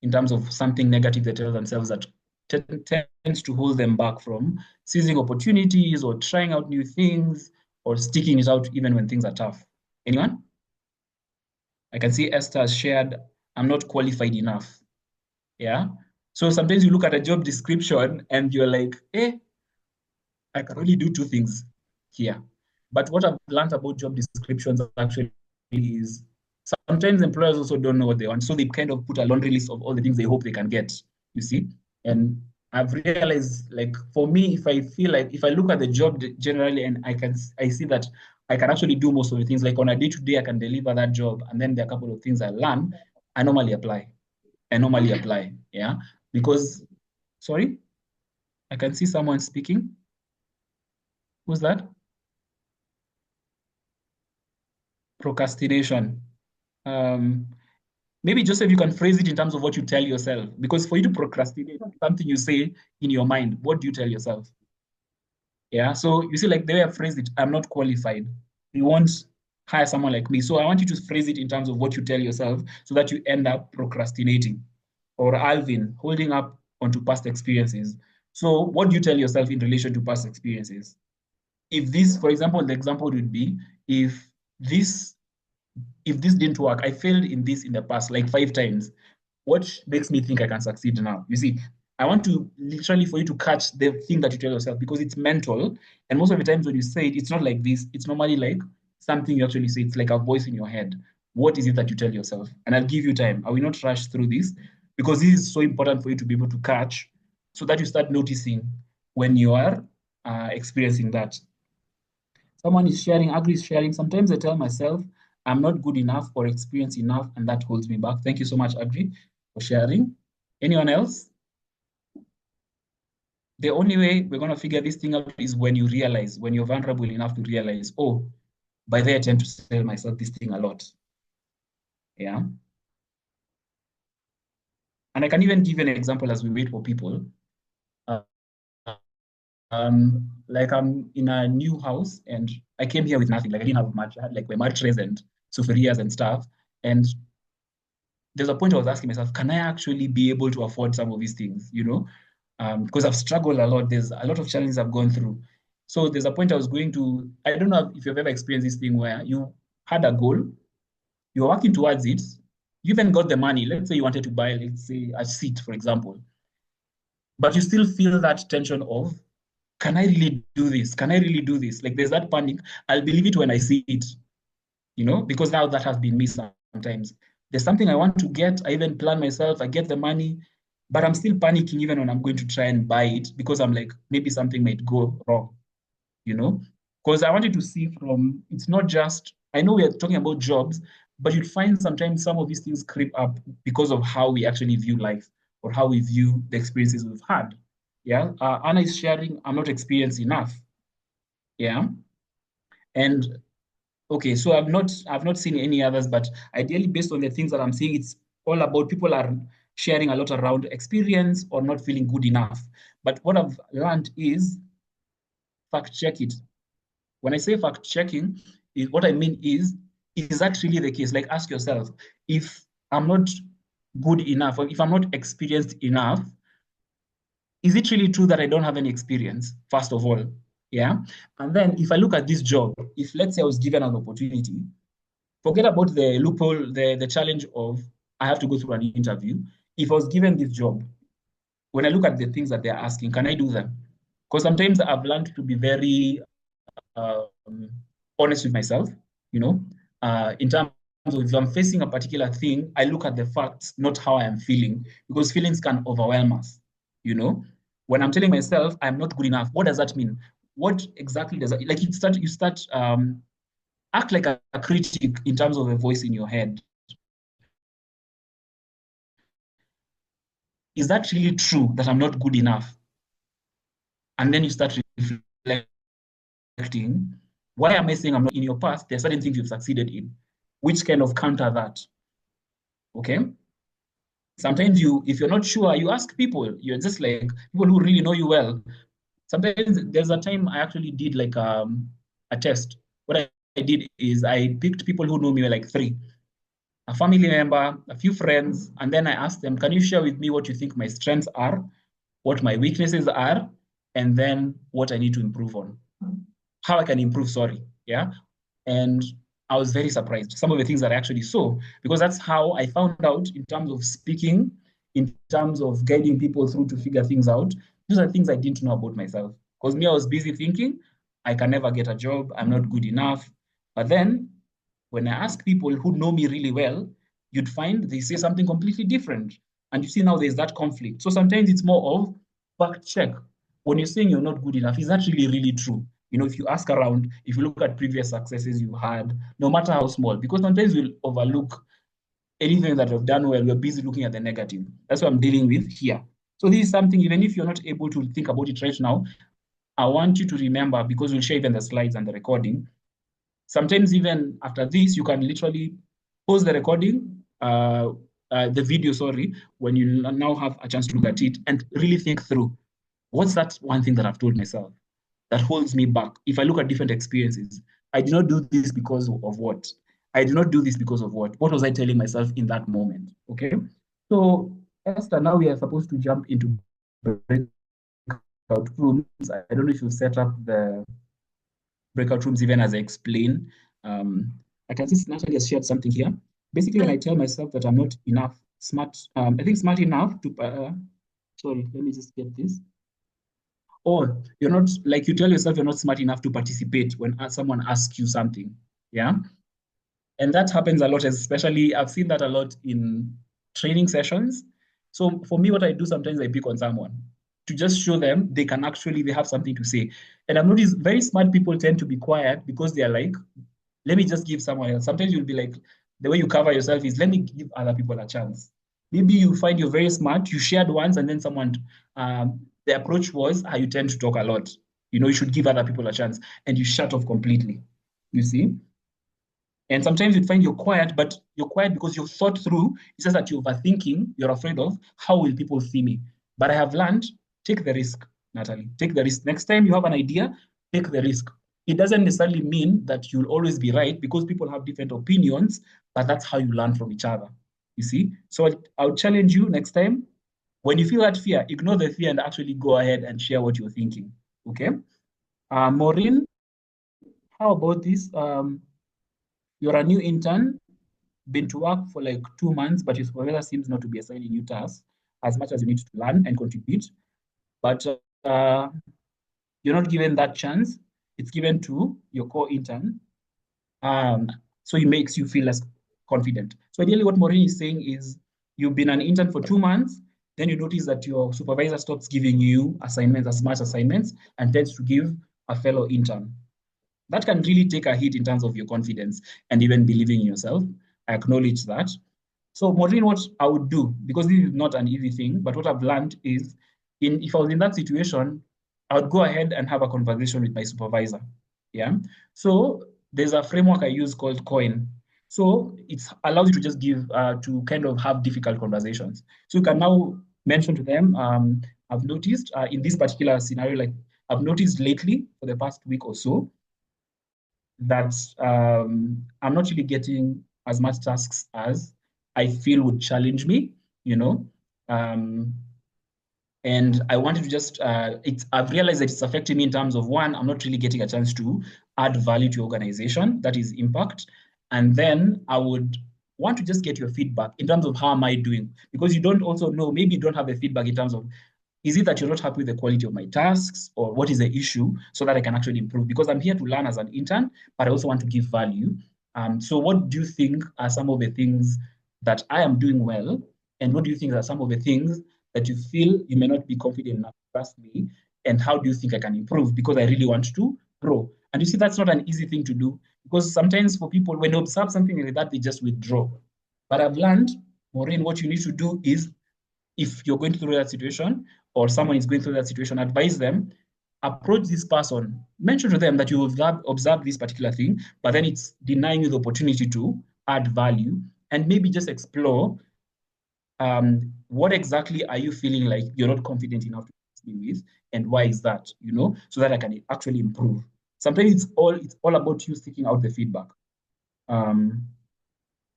in terms of something negative they tell themselves that tends to hold them back from seizing opportunities or trying out new things or sticking it out even when things are tough. Anyone? I can see Esther has shared, I'm not qualified enough. Yeah. So sometimes you look at a job description and you're like, I can only do two things here. But what I've learned about job descriptions actually is sometimes employers also don't know what they want. So they kind of put a laundry list of all the things they hope they can get, you see? And I've realized, like, for me, if I look at the job generally and I see that I can actually do most of the things, like on a day-to-day, I can deliver that job. And then there are a couple of things I learn, I normally apply. Yeah. Because, sorry, I can see someone speaking. Who's that? Procrastination. Um, Maybe Joseph, you can phrase it in terms of what you tell yourself. Because for you to procrastinate, something you say in your mind, what do you tell yourself? Yeah. So you see, like the way I phrased it, I'm not qualified. You won't hire someone like me. So I want you to phrase it in terms of what you tell yourself so that you end up procrastinating. Or Alvin, holding up onto past experiences. So what do you tell yourself in relation to past experiences? If this, for example, the example would be if this didn't work, I failed in this in the past like 5 times. What makes me think I can succeed now? You see, I want to literally for you to catch the thing that you tell yourself because it's mental. And most of the times when you say it, it's not like this. It's normally like something you actually say. It's like a voice in your head. What is it that you tell yourself? And I'll give you time. I will not rush through this because this is so important for you to be able to catch so that you start noticing when you are experiencing that. someone is sharing, Agri is sharing. Sometimes I tell myself I'm not good enough or experienced enough, and that holds me back. Thank you so much, Agri, for sharing. Anyone else? The only way we're going to figure this thing out is when you realize, when you're vulnerable enough to realize, oh, by the way, I tend to tell myself this thing a lot. Yeah. And I can even give an example as we wait for people. Uh, like I'm in a new house and I came here with nothing. Like I didn't have much. I had like my mattress and suferias and stuff. And there's a point I was asking myself, can I actually be able to afford some of these things? You know, because I've struggled a lot. There's a lot of challenges I've gone through. So there's a point I was going to. I don't know if you've ever experienced this thing where you had a goal, you're working towards it, you even got the money. Let's say you wanted to buy, let's say, a seat, for example, but you still feel that tension of, can I really do this? Can I really do this? Like there's that panic. I'll believe it when I see it, because now that has been me sometimes. There's something I want to get. I even plan myself. I get the money, but I'm still panicking even when I'm going to try and buy it because I'm like, maybe something might go wrong, you know? Because I wanted to see from, it's not just, I know we are talking about jobs, but you'd find sometimes some of these things creep up because of how we actually view life or how we view the experiences we've had. Yeah. Anna is sharing, I'm not experienced enough. Yeah. And okay, so I've not seen any others, but ideally based on the things that I'm seeing, it's all about people are sharing a lot around experience or not feeling good enough. But what I've learned is fact check it. When I say fact checking, what I mean is that really the case? Like ask yourself, if I'm not good enough, or if I'm not experienced enough, is it really true that I don't have any experience, first of all? Yeah. And then if I look at this job, if let's say I was given an opportunity, forget about the loophole, the challenge of I have to go through an interview. If I was given this job, when I look at the things that they're asking, can I do them? Because sometimes I've learned to be very honest with myself, you know, in terms of if I'm facing a particular thing, I look at the facts, not how I am feeling, because feelings can overwhelm us, you know. When I'm telling myself I'm not good enough, what does that mean? What exactly does that like? You start act like a critic in terms of a voice in your head. Is that really true that I'm not good enough? And then you start reflecting, why am I saying I'm not in your past? There are certain things you've succeeded in, which kind of counter that. Okay. Sometimes if you're not sure, you ask people. You're just like people who really know you well. Sometimes there's a time I actually did like a test. What I did is I picked people who know me like three, a family member, a few friends, and then I asked them, can you share with me what you think my strengths are, what my weaknesses are, and then what I need to improve on, how I can improve, sorry. Yeah. And I was very surprised. Some of the things that I actually saw, because that's how I found out in terms of speaking, in terms of guiding people through to figure things out. Those are things I didn't know about myself. Because me, I was busy thinking, I can never get a job, I'm not good enough. But then when I ask people who know me really well, you'd find they say something completely different. And you see now there's that conflict. So sometimes it's more of fact check. When you're saying you're not good enough, is that really true? If you ask around, if you look at previous successes you had, no matter how small, because sometimes we'll overlook anything that you've done well, we're busy looking at the negative. That's what I'm dealing with here. So this is something, even if you're not able to think about it right now, I want you to remember, because we'll share even the slides and the recording. Sometimes even after this, you can literally pause the recording, the video, sorry, when you now have a chance to look at it and really think through, what's that one thing that I've told myself that holds me back? If I look at different experiences, I did not do this because of what? I did not do this because of what? What was I telling myself in that moment? Okay. So, Esther, now we are supposed to jump into breakout rooms. I don't know if you set up the breakout rooms even as I explain. I can see Natalie has shared something here. Basically, when I tell myself that I'm not enough smart, I think smart enough to, sorry, let me just get this. Or you're not, like you tell yourself you're not smart enough to participate when someone asks you something. Yeah. And that happens a lot, especially I've seen that a lot in training sessions. So for me, what I do sometimes I pick on someone. to just show them they have something to say. And I've noticed very smart people tend to be quiet because they are like, let me just give someone else. Sometimes you'll be like, the way you cover yourself is, let me give other people a chance. Maybe you find you're very smart, you shared once, and then the approach was, you tend to talk a lot. You should give other people a chance, and you shut off completely. You see? And sometimes you'd find you're quiet, but you're quiet because you've thought through. It's just that you're overthinking, you're afraid of, how will people see me? But I have learned, take the risk, Natalie. Take the risk. Next time you have an idea, take the risk. It doesn't necessarily mean that you'll always be right because people have different opinions, but that's how you learn from each other. You see? So I'll challenge you next time. When you feel that fear, ignore the fear and actually go ahead and share what you're thinking. Okay? Maureen, how about this? You're a new intern, been to work for like 2 months, but your supervisor seems not to be assigning you tasks as much as you need to learn and contribute. But you're not given that chance. It's given to your core intern. So it makes you feel less confident. So ideally what Maureen is saying is you've been an intern for 2 months, then you notice that your supervisor stops giving you assignments, as much assignments, and tends to give a fellow intern. That can really take a hit in terms of your confidence and even believing in yourself. I acknowledge that. So, Maureen, what I would do, because this is not an easy thing, but what I've learned is, if I was in that situation, I would go ahead and have a conversation with my supervisor. Yeah. So there's a framework I use called COIN. So it allows you to just to kind of have difficult conversations. So you can now mention to them, I've noticed in this particular scenario, like I've noticed lately for the past week or so, that I'm not really getting as much tasks as I feel would challenge me, you know. And I wanted to just, I've realized that it's affecting me in terms of, one, I'm not really getting a chance to add value to your organization, that is impact. And then I would want to just get your feedback in terms of how am I doing? Because you don't also know, maybe you don't have the feedback in terms of, is it that you're not happy with the quality of my tasks, or what is the issue, so that I can actually improve? Because I'm here to learn as an intern, but I also want to give value. So what do you think are some of the things that I am doing well? And what do you think are some of the things that you feel you may not be confident enough to trust me? And how do you think I can improve? Because I really want to grow. And you see, that's not an easy thing to do, because sometimes for people, when they observe something like that, they just withdraw. But I've learned, Maureen, what you need to do is, if you're going through that situation, or someone is going through that situation, advise them, approach this person, mention to them that you have observed this particular thing, but then it's denying you the opportunity to add value, and maybe just explore what exactly are you feeling like you're not confident enough to be with, and why is that, so that I can actually improve. Sometimes it's all about you seeking out the feedback.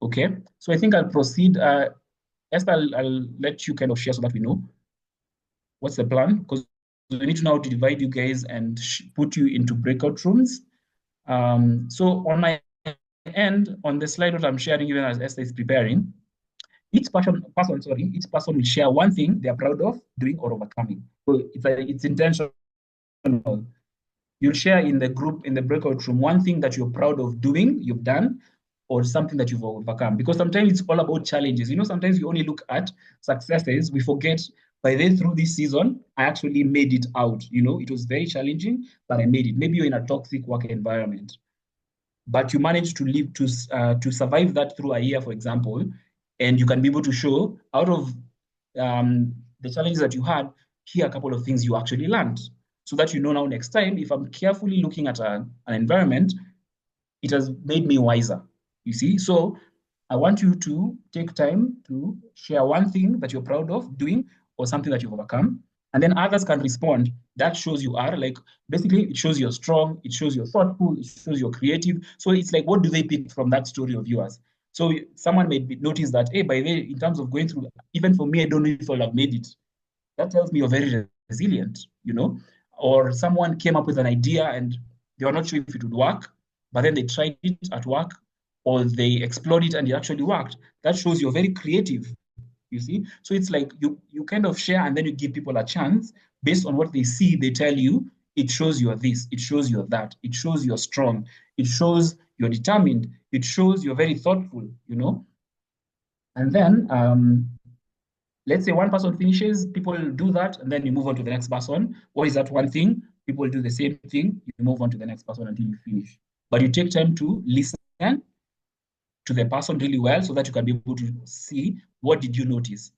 Okay, so I think I'll proceed. Esther, I'll let you kind of share so that we know what's the plan, because we need to know how to divide you guys and put you into breakout rooms. So on my end, on the slide that I'm sharing, even as Esther is preparing, each person will share one thing they're proud of doing or overcoming. So it's intentional. You'll share in the group, in the breakout room, one thing that you're proud of doing, you've done, or something that you've overcome. Because sometimes it's all about challenges. Sometimes we only look at successes. We forget, by then through this season, I actually made it out. It was very challenging, but I made it. Maybe you're in a toxic work environment, but you managed to live to survive that through a year, for example, and you can be able to show, out of the challenges that you had, here are a couple of things you actually learned, so that now next time, if I'm carefully looking at an environment, it has made me wiser. You see? So I want you to take time to share one thing that you're proud of doing, or something that you've overcome, and then others can respond. That shows you are basically, it shows you're strong, it shows you're thoughtful, it shows you're creative. So it's like, what do they pick from that story of yours? So someone may notice that, hey, by the way, in terms of going through, even for me, I don't know if I'll have made it. That tells me you're very resilient, Or someone came up with an idea and they were not sure if it would work, but then they tried it at work, or they explored it and it actually worked. That shows you're very creative, you see? So it's like you kind of share, and then you give people a chance based on what they see. They tell you, it shows you're this, it shows you're that, it shows you're strong, it shows you're determined, it shows you're very thoughtful, And then let's say one person finishes, people do that, and then you move on to the next person. What is that one thing? People do the same thing, you move on to the next person until you finish. But you take time to listen to the person really well so that you can be able to see what did you notice?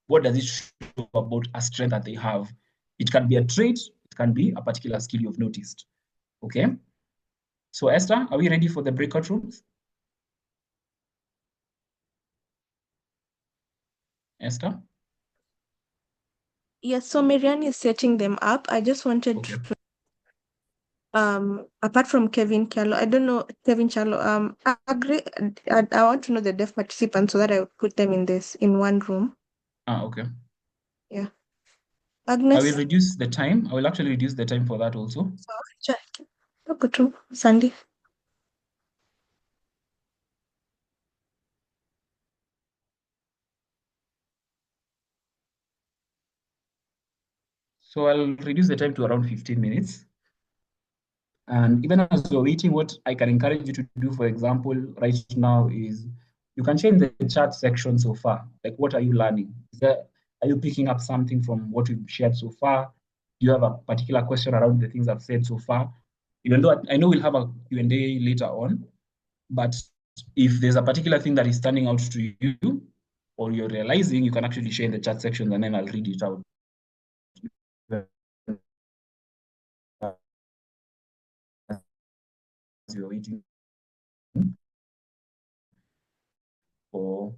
What does it show about a strength that they have? It can be a trait, it can be a particular skill you've noticed. Okay? So Esther, are we ready for the breakout rooms? Esther? Yes, so Marianne is setting them up. I just wanted Okay. to apart from Kevin Chalo, I don't know Kevin Chalo. I agree. I want to know the deaf participants so that I would put them in one room. Okay. Yeah. I will Agnes. reduce the time. I will actually reduce the time for that also. Go to Sandy. So I'll reduce the time to around 15 minutes. And even as you're waiting, what I can encourage you to do, for example, right now is you can change the chat section so far. Like, what are you learning? Are you picking up something from what we've shared so far? Do you have a particular question around the things I've said so far? Even though I know we'll have a Q&A later on, but if there's a particular thing that is standing out to you or you're realizing, you can actually share in the chat section and then I'll read it out as you're waiting for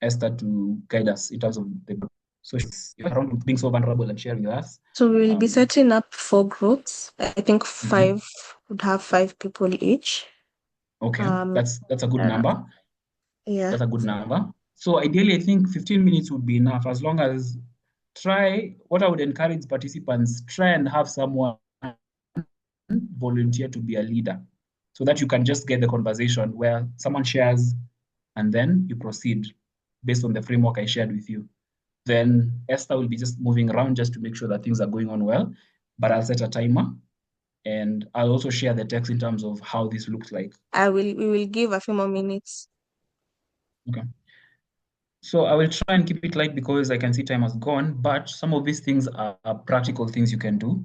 Esther to guide us in terms of the group. So she's around being so vulnerable and sharing with us. So we'll be setting up 4 groups. I think 5 would have 5 people each. Okay, that's a good number. Yeah. That's a good number. So ideally, I think 15 minutes would be enough as long as what I would encourage participants, try and have someone volunteer to be a leader so that you can just get the conversation where someone shares and then you proceed based on the framework I shared with you. Then Esther will be just moving around just to make sure that things are going on well, but I'll set a timer and I'll also share the text in terms of how this looks like. We will give a few more minutes. Okay. So I will try and keep it light because I can see time has gone, but some of these things are practical things you can do.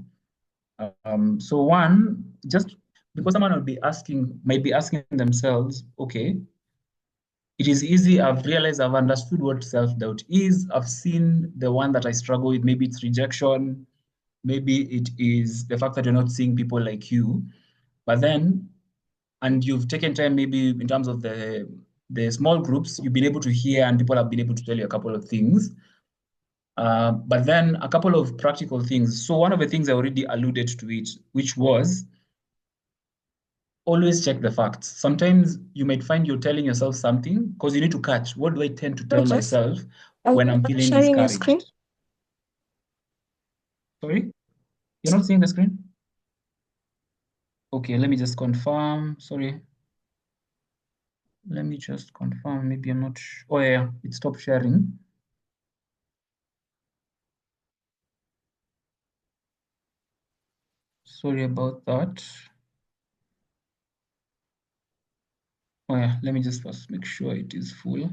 So one, just because someone might be asking themselves, okay, it is easy. I've realized I've understood what self-doubt is. I've seen the one that I struggle with. Maybe it's rejection. Maybe it is the fact that you're not seeing people like you. But then, and you've taken time maybe in terms of the small groups, you've been able to hear and people have been able to tell you a couple of things. But then a couple of practical things. So one of the things I already alluded to it, which was always check the facts. Sometimes you might find you're telling yourself something because you need to catch. What do I tend to tell myself when I'm feeling sharing your screen? discouraged? Sorry? You're not seeing the screen? Okay, let me just confirm. Sorry. Let me just confirm. Maybe I'm not sure. Oh, yeah, it stopped sharing. Sorry about that. Oh, yeah, let me just first make sure it is full.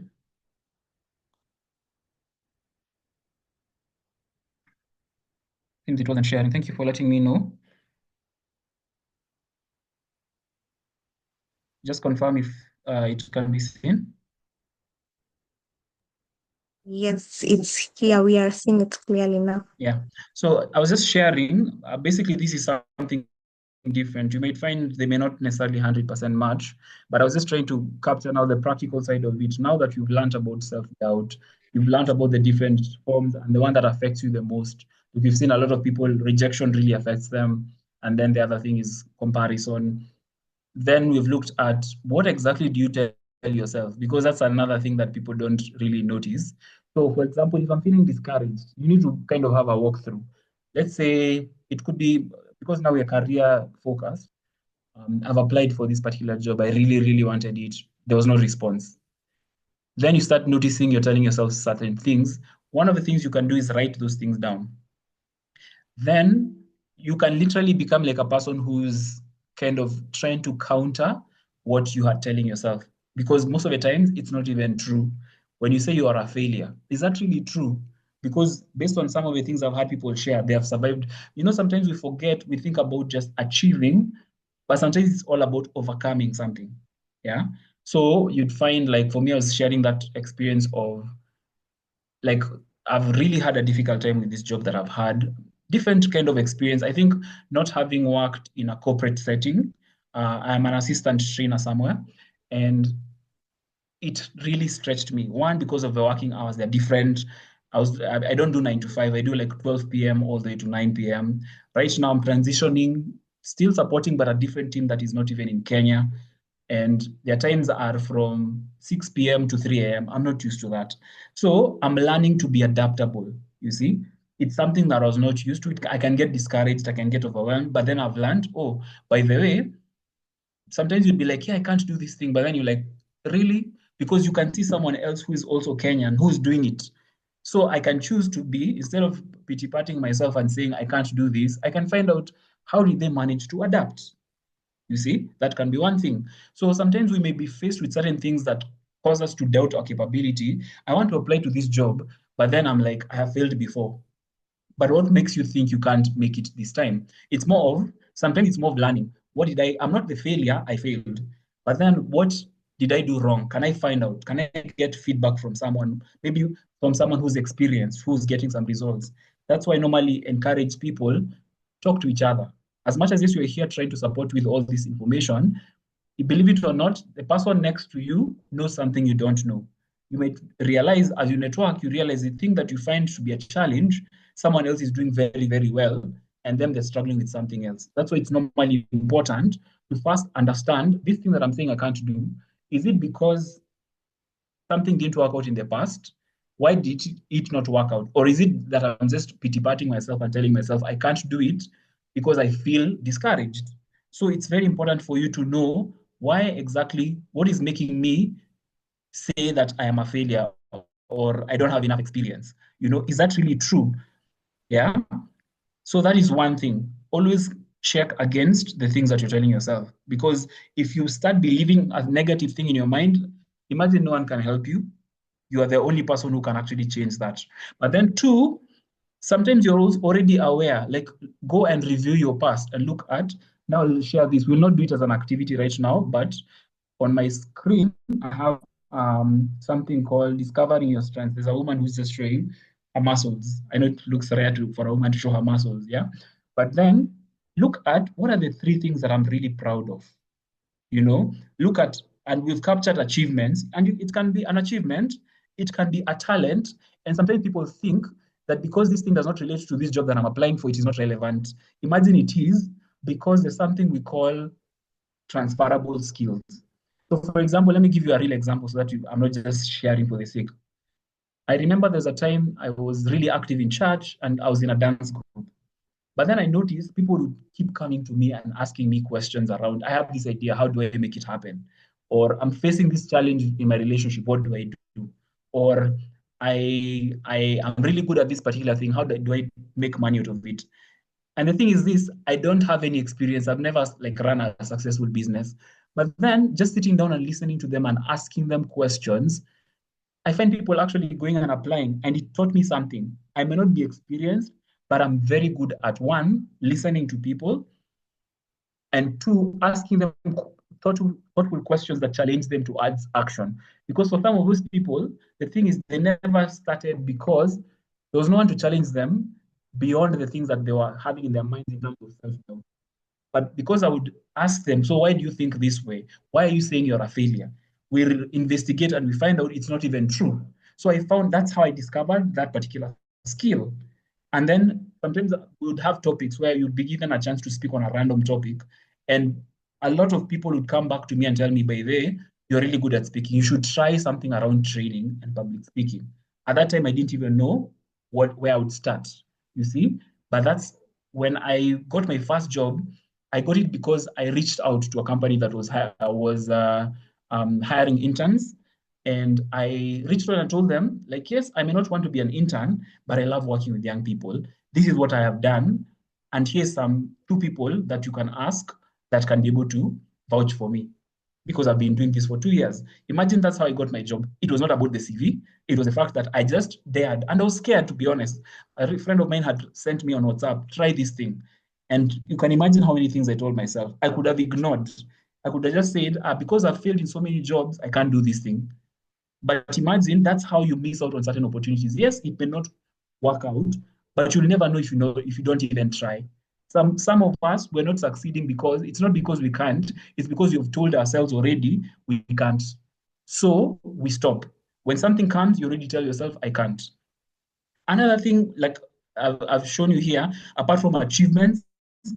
Seems it wasn't sharing. Thank you for letting me know. Just confirm if it can be seen. Yes, it's here. We are seeing it clearly now. Yeah. So I was just sharing. Basically, this is something different. You might find they may not necessarily 100% match, but I was just trying to capture now the practical side of it. Now that you've learned about self-doubt, you've learned about the different forms and the one that affects you the most. We've seen a lot of people, rejection really affects them. And then the other thing is comparison. Then we've looked at what exactly do you tell yourself? Because that's another thing that people don't really notice. So, for example, if I'm feeling discouraged, you need to kind of have a walkthrough. Let's say it could be because now we're career focused. I've applied for this particular job. I really, really wanted it. There was no response. Then you start noticing you're telling yourself certain things. One of the things you can do is write those things down. Then you can literally become like a person who's kind of trying to counter what you are telling yourself. because most of the times it's not even true. When you say you are a failure, is that really true? Because based on some of the things I've had people share, they have survived. Sometimes we forget, we think about just achieving, but sometimes it's all about overcoming something. Yeah. So you'd find, like, for me, I was sharing that experience of, like, I've really had a difficult time with this job that I've had. Different kind of experience. I think not having worked in a corporate setting, I'm an assistant trainer somewhere, and it really stretched me. One, because of the working hours, they're different. I don't do 9 to 5. I do like 12 p.m. all the way to 9 p.m. Right now, I'm transitioning, still supporting, but a different team that is not even in Kenya. And their times are from 6 p.m. to 3 a.m. I'm not used to that. So I'm learning to be adaptable. You see, it's something that I was not used to. I can get discouraged, I can get overwhelmed, but then I've learned, oh, by the way, sometimes you'd be like, yeah, I can't do this thing. But then you're like, really? Because you can see someone else who is also Kenyan who's doing it. So I can choose to be, instead of pity patting myself and saying, I can't do this, I can find out how did they manage to adapt. You see, that can be one thing. So sometimes we may be faced with certain things that cause us to doubt our capability. I want to apply to this job, but then I'm like, I have failed before. But what makes you think you can't make it this time? It's more of, sometimes it's more of learning. I'm not the failure, I failed. But then what did I do wrong? Can I find out? Can I get feedback from someone, maybe from someone who's experienced, who's getting some results? That's why I normally encourage people, talk to each other. As much as yes, you're here trying to support with all this information, believe it or not, the person next to you knows something you don't know. You might realize as you network, you realize the thing that you find to be a challenge, someone else is doing very, very well, and then they're struggling with something else. That's why it's normally important to first understand this thing that I'm saying I can't do. Is it because something didn't work out in the past? Why did it not work out? Or is it that I'm just pity patting myself and telling myself I can't do it because I feel discouraged? So it's very important for you to know why exactly, what is making me say that I am a failure or I don't have enough experience. Is that really true? Yeah. So that is one thing. Always check against the things that you're telling yourself. Because if you start believing a negative thing in your mind, imagine no one can help you. You are the only person who can actually change that. But then, two, sometimes you're already aware, like, go and review your past and look at, now I'll share this. We'll not do it as an activity right now, but on my screen, I have something called Discovering Your Strengths. There's a woman who's just showing her muscles. I know it looks rare for a woman to show her muscles, yeah? But then look at what are the three things that I'm really proud of. Look at, and we've captured achievements, and it can be an achievement, it can be a talent, and sometimes people think that because this thing does not relate to this job that I'm applying for, it is not relevant. Imagine it is, because there's something we call transferable skills. So, for example, let me give you a real example so that I'm not just sharing for the sake. I remember there's a time I was really active in church and I was in a dance group. But then I noticed people would keep coming to me and asking me questions around, I have this idea, how do I make it happen? Or I'm facing this challenge in my relationship, what do I do? Or I am really good at this particular thing, how do I make money out of it? And the thing is this, I don't have any experience. I've never like run a successful business. But then just sitting down and listening to them and asking them questions, I find people actually going and applying, and it taught me something. I may not be experienced, but I'm very good at one, listening to people, and two, asking them thoughtful questions that challenge them to add action. Because for some of those people, the thing is they never started because there was no one to challenge them beyond the things that they were having in their minds in terms of self-doubt. But because I would ask them, so why do you think this way? Why are you saying you're a failure? We investigate and we find out it's not even true. So I found that's how I discovered that particular skill. And then sometimes we would have topics where you'd be given a chance to speak on a random topic. And a lot of people would come back to me and tell me, by the way, you're really good at speaking. You should try something around training and public speaking. At that time, I didn't even know where I would start, you see? But that's when I got my first job. I got it because I reached out to a company that was hiring interns. And I reached out and told them, like, yes, I may not want to be an intern, but I love working with young people. This is what I have done. And here's some two people that you can ask that can be able to vouch for me. because I've been doing this for 2 years. Imagine that's how I got my job. It was not about the CV. It was the fact that I just dared. And I was scared, to be honest. A friend of mine had sent me on WhatsApp, try this thing. And you can imagine how many things I told myself. I could have ignored. I could have just said, because I've failed in so many jobs, I can't do this thing. But imagine that's how you miss out on certain opportunities. Yes, it may not work out, but you'll never know if you don't even try. Some of us, we're not succeeding because it's not because we can't, it's because we've told ourselves already we can't. So we stop. When something comes, you already tell yourself, I can't. Another thing, like I've shown you here, apart from achievements,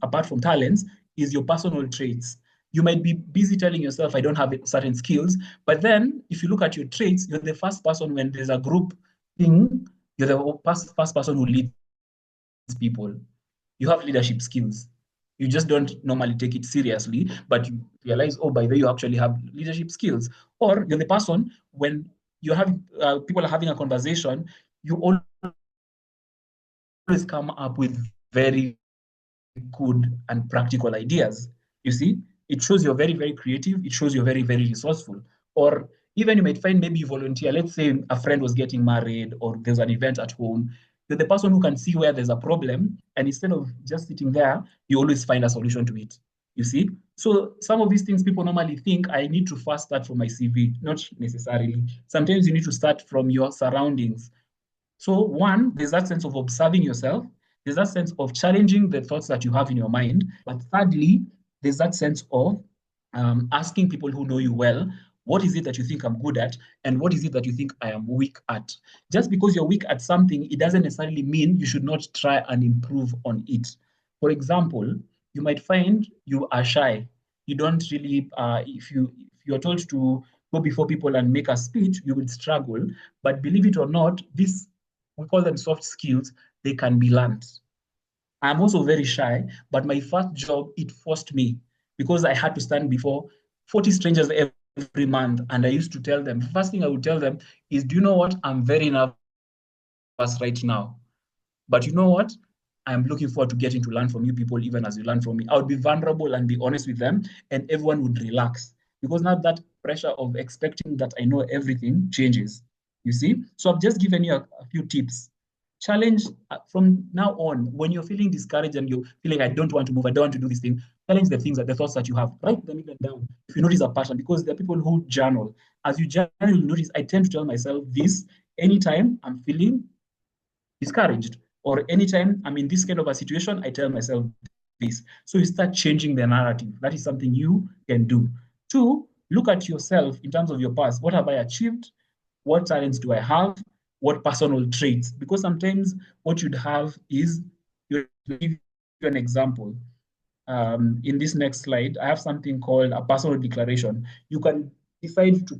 apart from talents, is your personal traits. You might be busy telling yourself, I don't have certain skills, but then if you look at your traits, you're the first person when there's a group thing, you're the first person who leads people. You have leadership skills. You just don't normally take it seriously, but you realize, oh, by the way, you actually have leadership skills. Or you're the person when you're having people are having a conversation, you always come up with very good and practical ideas. You see, it shows you're very, very creative. It shows you're very, very resourceful. Or even you might find maybe you volunteer. Let's say a friend was getting married or there's an event at home. You're the person who can see where there's a problem. And instead of just sitting there, you always find a solution to it. You see? So some of these things people normally think I need to first start from my CV. Not necessarily. Sometimes you need to start from your surroundings. So one, there's that sense of observing yourself. There's that sense of challenging the thoughts that you have in your mind. But thirdly, there's that sense of asking people who know you well, what is it that you think I'm good at? And what is it that you think I am weak at? Just because you're weak at something, it doesn't necessarily mean you should not try and improve on it. For example, you might find you are shy. You don't really, if you're told to go before people and make a speech, you will struggle. But believe it or not, this we call them soft skills, they can be learned. I'm also very shy, but my first job, it forced me because I had to stand before 40 strangers every month. And I used to tell them, the first thing I would tell them is, do you know what? I'm very nervous right now. But you know what? I'm looking forward to getting to learn from you people, even as you learn from me. I would be vulnerable and be honest with them, and everyone would relax. Because now that pressure of expecting that I know everything changes. You see? So I've just given you a few tips. Challenge from now on, when you're feeling discouraged and you're feeling, I don't want to move, I don't want to do this thing, challenge the things, the thoughts that you have. Write them even down. If you notice a pattern, because there are people who journal. As you journal, you notice, I tend to tell myself this anytime I'm feeling discouraged, or anytime I'm in this kind of a situation, I tell myself this. So you start changing the narrative. That is something you can do. Two, look at yourself in terms of your past. What have I achieved? What talents do I have? What personal traits? Because sometimes what you'd have is, you give you an example. In this next slide, I have something called a personal declaration. You can decide to,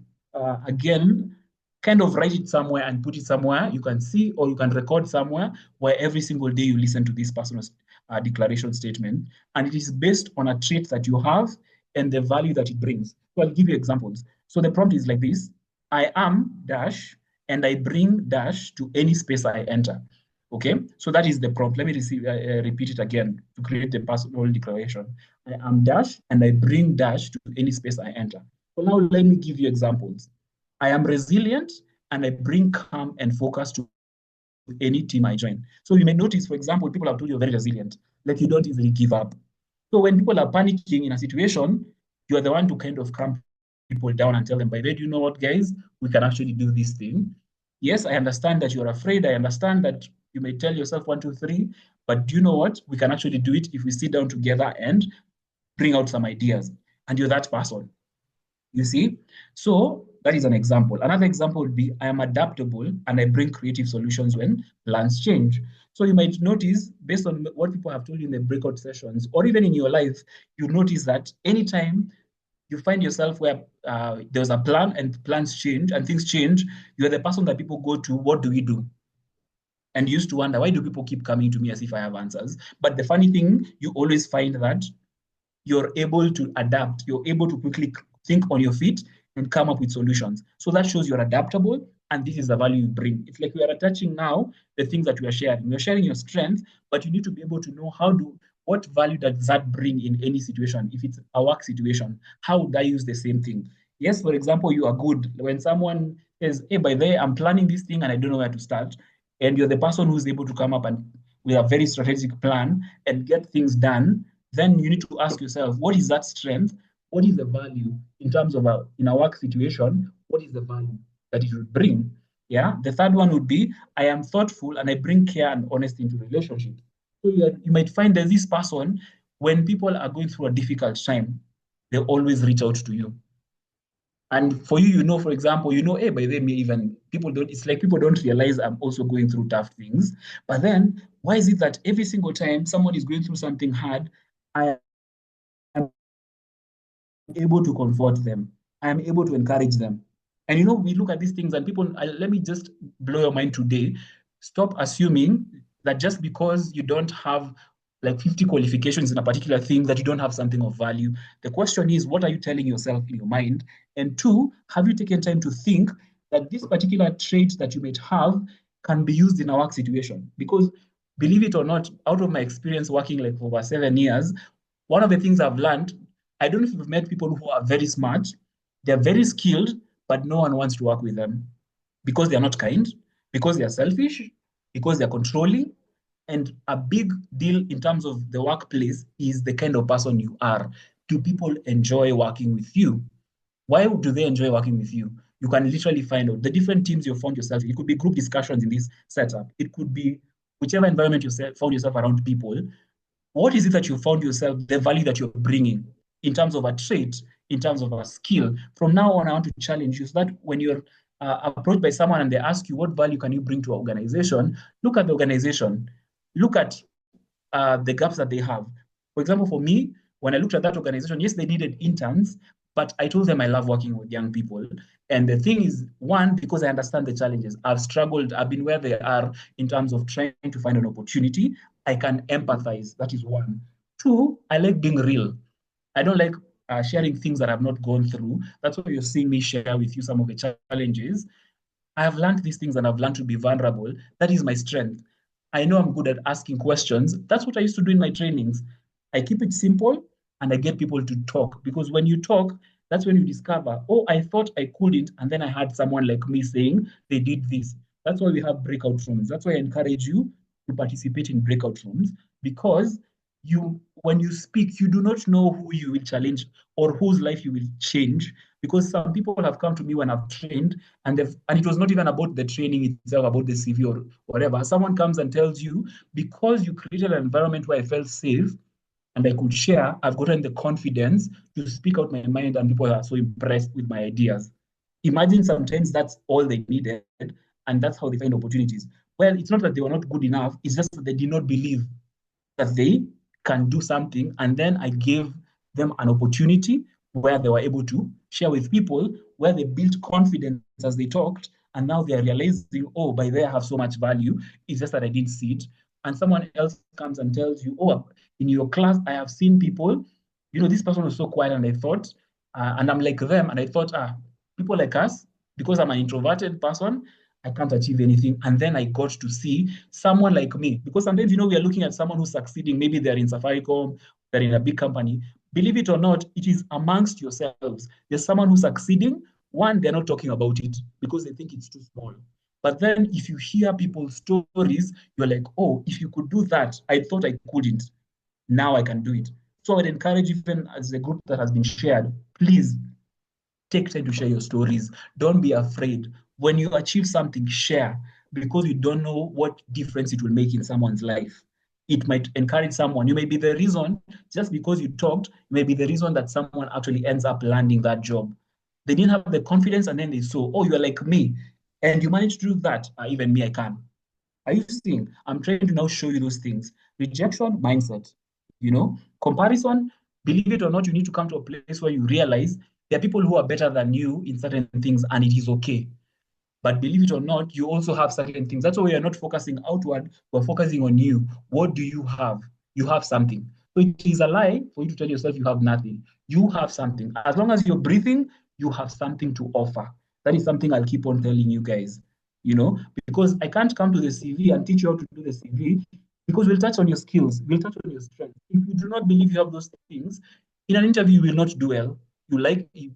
again, kind of write it somewhere and put it somewhere you can see, or you can record somewhere where every single day you listen to this personal declaration statement. And it is based on a trait that you have and the value that it brings. So I'll give you examples. So the prompt is like this: I am dash, and I bring dash to any space I enter. Okay, so that is the prompt. Let me repeat it again to create the personal declaration. I am dash, and I bring dash to any space I enter. So now let me give you examples. I am resilient, and I bring calm and focus to any team I join. So you may notice, for example, people have told you you're very resilient, like you don't easily give up. So when people are panicking in a situation, you are the one to kind of calm people down and tell them, by the way, do you know what, guys? We can actually do this thing. Yes, I understand that you're afraid. I understand that you may tell yourself 1, 2, 3, but do you know what? We can actually do it if we sit down together and bring out some ideas. And you're that person. You see? So that is an example. Another example would be, I am adaptable and I bring creative solutions when plans change. So you might notice, based on what people have told you in the breakout sessions, or even in your life, you notice that anytime you find yourself where there's a plan and plans change and things change, you're the person that people go to, what do we do? And you used to wonder, why do people keep coming to me as if I have answers? But the funny thing, you always find that you're able to adapt. You're able to quickly think on your feet and come up with solutions. So that shows you're adaptable, and this is the value you bring. It's like we are attaching now the things that we are sharing. We're sharing your strength, but you need to be able to know what value does that bring in any situation? If it's a work situation, how would I use the same thing? Yes, for example, you are good. When someone says, hey, by the way, I'm planning this thing and I don't know where to start, and you're the person who's able to come up and with a very strategic plan and get things done, then you need to ask yourself, what is that strength? What is the value in terms of in a work situation? What is the value that it would bring? Yeah. The third one would be, I am thoughtful and I bring care and honesty into relationships. So you might find there's this person, when people are going through a difficult time, they always reach out to you. And for you, for example, hey, by the way, even people don't, it's like people don't realize I'm also going through tough things. But then why is it that every single time someone is going through something hard, I am able to comfort them. I am able to encourage them. And we look at these things and people, let me just blow your mind today. Stop assuming that just because you don't have like 50 qualifications in a particular thing, that you don't have something of value. The question is, what are you telling yourself in your mind? And two, have you taken time to think that this particular trait that you might have can be used in a work situation? Because believe it or not, out of my experience working like for over 7 years, one of the things I've learned, I don't know if you've met people who are very smart, they're very skilled, but no one wants to work with them because they're not kind, because they're selfish, because they're controlling. And a big deal in terms of the workplace is the kind of person you are. Do people enjoy working with you? Why do they enjoy working with you? You can literally find out the different teams you found yourself in. It could be group discussions in this setup. It could be whichever environment you found yourself around people. What is it that you found yourself, the value that you're bringing in terms of a trait, in terms of a skill? From now on, I want to challenge you so that when you're approached by someone and they ask you, what value can you bring to an organization? Look at the organization. Look at the gaps that they have. For example, for me, when I looked at that organization, yes, they needed interns, but I told them I love working with young people. And the thing is, one, because I understand the challenges. I've struggled, I've been where they are in terms of trying to find an opportunity. I can empathize. That is one. Two, I like being real. I don't like sharing things that I've not gone through. That's why you're seeing me share with you some of the challenges. I have learned these things and I've learned to be vulnerable. That is my strength. I know I'm good at asking questions. That's what I used to do in my trainings. I keep it simple and I get people to talk because when you talk, that's when you discover, oh, I thought I couldn't. And then I had someone like me saying they did this. That's why we have breakout rooms. That's why I encourage you to participate in breakout rooms because when you speak, you do not know who you will challenge or whose life you will change. Because some people have come to me when I've trained and it was not even about the training itself, about the CV or whatever. Someone comes and tells you, because you created an environment where I felt safe and I could share, I've gotten the confidence to speak out my mind and people are so impressed with my ideas. Imagine sometimes that's all they needed and that's how they find opportunities. Well, it's not that they were not good enough, it's just that they did not believe that they can do something. And then I gave them an opportunity where they were able to share with people, where they built confidence as they talked. And now they're realizing, oh, by there I have so much value. It's just that I didn't see it. And someone else comes and tells you, oh, in your class, I have seen people, this person was so quiet and I thought, and I'm like them, and I thought, people like us, because I'm an introverted person, I can't achieve anything. And then I got to see someone like me. Because sometimes, we are looking at someone who's succeeding. Maybe they're in Safaricom, they're in a big company. Believe it or not, it is amongst yourselves. There's someone who's succeeding. One, they're not talking about it because they think it's too small. But then if you hear people's stories, you're like, oh, if you could do that, I thought I couldn't. Now I can do it. So I'd encourage, even as a group that has been shared, please take time to share your stories. Don't be afraid. When you achieve something, share because you don't know what difference it will make in someone's life. It might encourage someone. You may be the reason, just because you talked, you may be the reason that someone actually ends up landing that job. They didn't have the confidence and then they saw, oh, you're like me. And you managed to do that. Even me, I can. Are you seeing? I'm trying to now show you those things. Rejection, mindset. Comparison, believe it or not, you need to come to a place where you realize there are people who are better than you in certain things and it is okay. But believe it or not, you also have certain things. That's why we are not focusing outward, we're focusing on you. What do you have? You have something. So it is a lie for you to tell yourself you have nothing. You have something. As long as you're breathing, you have something to offer. That is something I'll keep on telling you guys, because I can't come to the CV and teach you how to do the CV because we'll touch on your skills, we'll touch on your strengths. If you do not believe you have those things, in an interview, you will not do well. You like it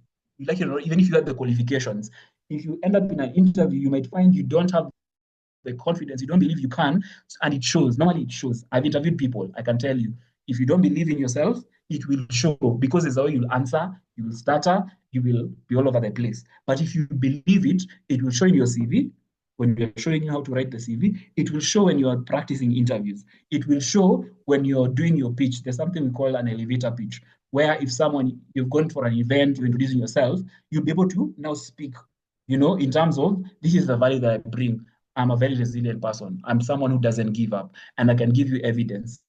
or not, even if you have the qualifications. If you end up in an interview, you might find you don't have the confidence, you don't believe you can, and it shows. Normally, it shows. I've interviewed people, I can tell you. If you don't believe in yourself, it will show because it's how you'll answer, you will stutter, you will be all over the place. But if you believe it, it will show in your CV. When you're showing you how to write the CV, it will show when you're practicing interviews. It will show when you're doing your pitch. There's something we call an elevator pitch, where if someone, you've gone for an event, you're introducing yourself, you'll be able to now speak, in terms of this is the value that I bring. I'm a very resilient person. I'm someone who doesn't give up, and I can give you evidence.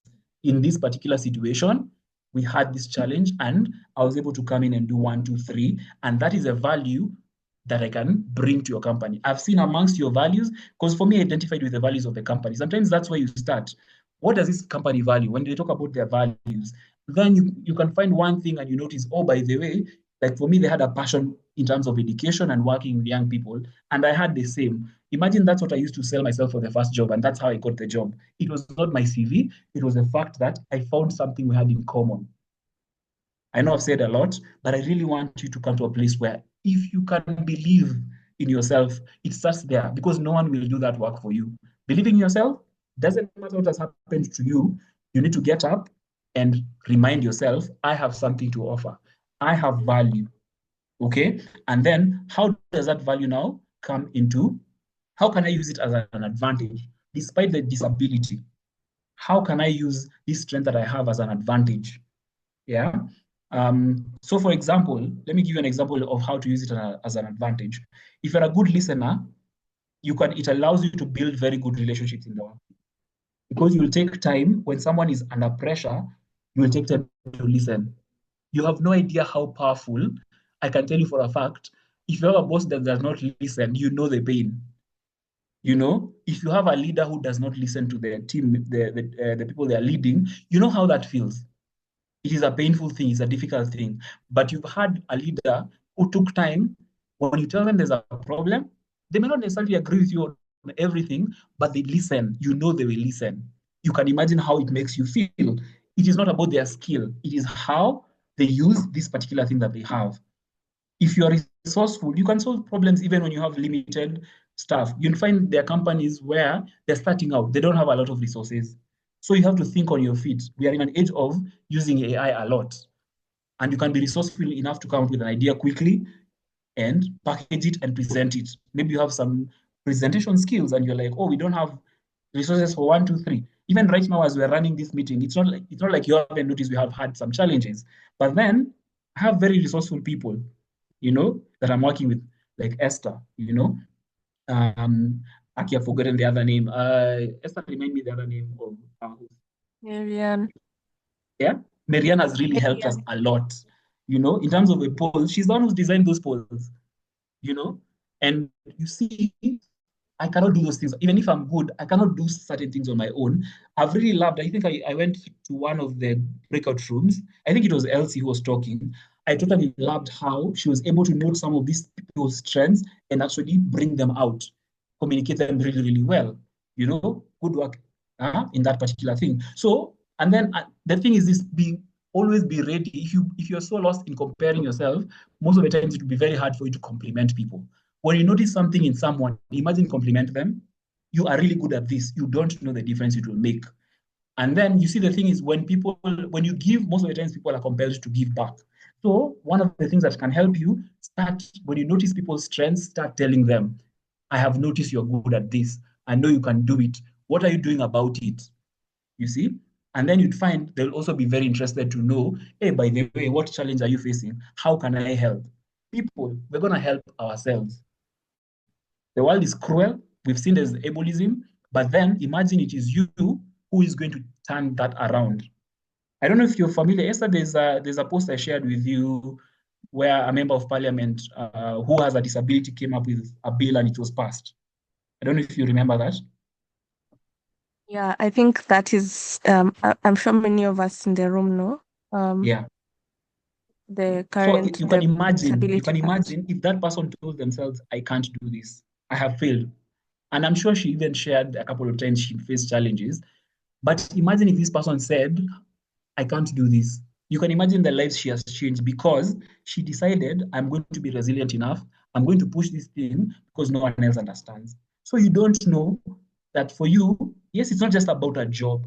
In this particular situation, we had this challenge, and I was able to come in and do one, two, three, and that is a value that I can bring to your company. I've seen amongst your values, because for me, I identified with the values of the company. Sometimes that's where you start. What does this company value? When they talk about their values, then you can find one thing and you notice, oh, by the way, like for me, they had a passion in terms of education and working with young people, and I had the same. Imagine that's what I used to sell myself for the first job, and that's how I got the job. It was not my CV, it was the fact that I found something we had in common. I know I've said a lot, but I really want you to come to a place where if you can believe in yourself, it starts there because no one will do that work for you. Believing in yourself doesn't matter what has happened to you. You need to get up and remind yourself, I have something to offer. I have value. Okay. And then how does that value now come into? How can I use it as an advantage despite the disability? How can I use this strength that I have as an advantage? Yeah. So for example, let me give you an example of how to use it as an advantage. If you're a good listener, it allows you to build very good relationships in the work. Because you will take time when someone is under pressure, you will take time to listen. You have no idea how powerful. I can tell you for a fact, if you have a boss that does not listen, you know the pain. If you have a leader who does not listen to their team, the people they are leading, you know how that feels. It is a painful thing, it's a difficult thing. But you've had a leader who took time. When you tell them there's a problem, they may not necessarily agree with you on everything, but they listen. You know they will listen. You can imagine how it makes you feel. It is not about their skill, it is how they use this particular thing that they have. If you are resourceful, you can solve problems even when you have limited staff. You'll find there are companies where they're starting out, they don't have a lot of resources. So you have to think on your feet. We are in an age of using AI a lot. And you can be resourceful enough to come up with an idea quickly and package it and present it. Maybe you have some presentation skills and you're like, oh, we don't have resources for one, two, three. Even right now, as we're running this meeting, it's not like you haven't noticed we have had some challenges. But then I have very resourceful people, that I'm working with, like Esther, Aki, I've forgotten the other name. Esther, remind me the other name of Marianne. yeah. Marianne has really helped us a lot, in terms of a poll. She's the one who's designed those polls, and you see, I cannot do those things. Even if I'm good, I cannot do certain things on my own. I've really loved, I think I went to one of the breakout rooms. I think it was Elsie who was talking. I totally loved how she was able to note some of these people's strengths and actually bring them out, communicate them really, really well. Good work in that particular thing. So, and then the thing is this: always be ready. If you're so lost in comparing yourself, most of the times it will be very hard for you to compliment people. When you notice something in someone, imagine compliment them. You are really good at this. You don't know the difference it will make. And then you see the thing is when you give, most of the times people are compelled to give back. So one of the things that can help you start, when you notice people's strengths, start telling them, I have noticed you're good at this. I know you can do it. What are you doing about it? You see? And then you'd find they'll also be very interested to know, hey, by the way, what challenge are you facing? How can I help? People, we're going to help ourselves. The world is cruel. We've seen there's ableism, but then imagine it is you who is going to turn that around. I don't know if you're familiar. Esther, there's a post I shared with you where a member of parliament who has a disability came up with a bill and it was passed. I don't know if you remember that. Yeah, I think that is, I'm sure many of us in the room know. Yeah. The So current you can disability part. if that person told themselves, I can't do this, I have failed. And I'm sure she even shared a couple of times she faced challenges. But imagine if this person said, I can't do this. You can imagine the lives she has changed because she decided, I'm going to be resilient enough. I'm going to push this thing because no one else understands. So you don't know that for you, yes, it's not just about a job,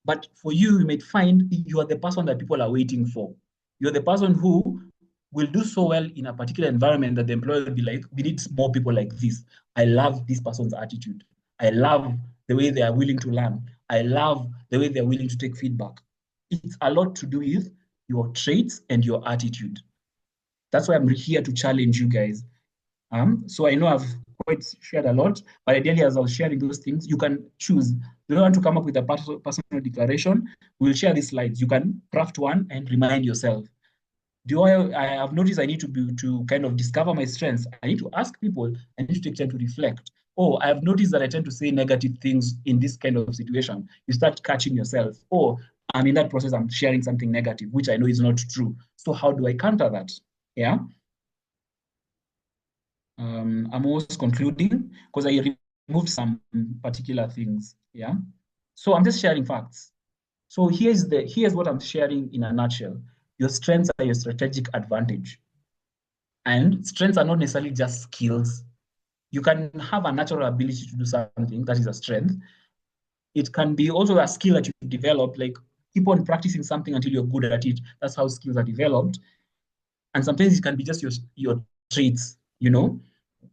but for you, you might find you are the person that people are waiting for. You're the person who will do so well in a particular environment that the employer will be like, we need more people like this. I love this person's attitude. I love the way they are willing to learn. I love the way they're willing to take feedback. It's a lot to do with your traits and your attitude. That's why I'm here to challenge you guys. So I know I've quite shared a lot, but ideally, as I was sharing those things, you can choose. Do you want to come up with a personal declaration? We'll share these slides. You can craft one and remind yourself. I have noticed I need to kind of discover my strengths. I need to ask people. I need to take time to reflect. Oh, I have noticed that I tend to say negative things in this kind of situation. You start catching yourself. Oh, I'm in that process. I'm sharing something negative, which I know is not true. So how do I counter that? Yeah. I'm almost concluding because I removed some particular things. Yeah. So I'm just sharing facts. So here's what I'm sharing in a nutshell. Your strengths are your strategic advantage. And strengths are not necessarily just skills. You can have a natural ability to do something that is a strength. It can be also a skill that you develop, like keep on practicing something until you're good at it. That's how skills are developed. And sometimes it can be just your traits,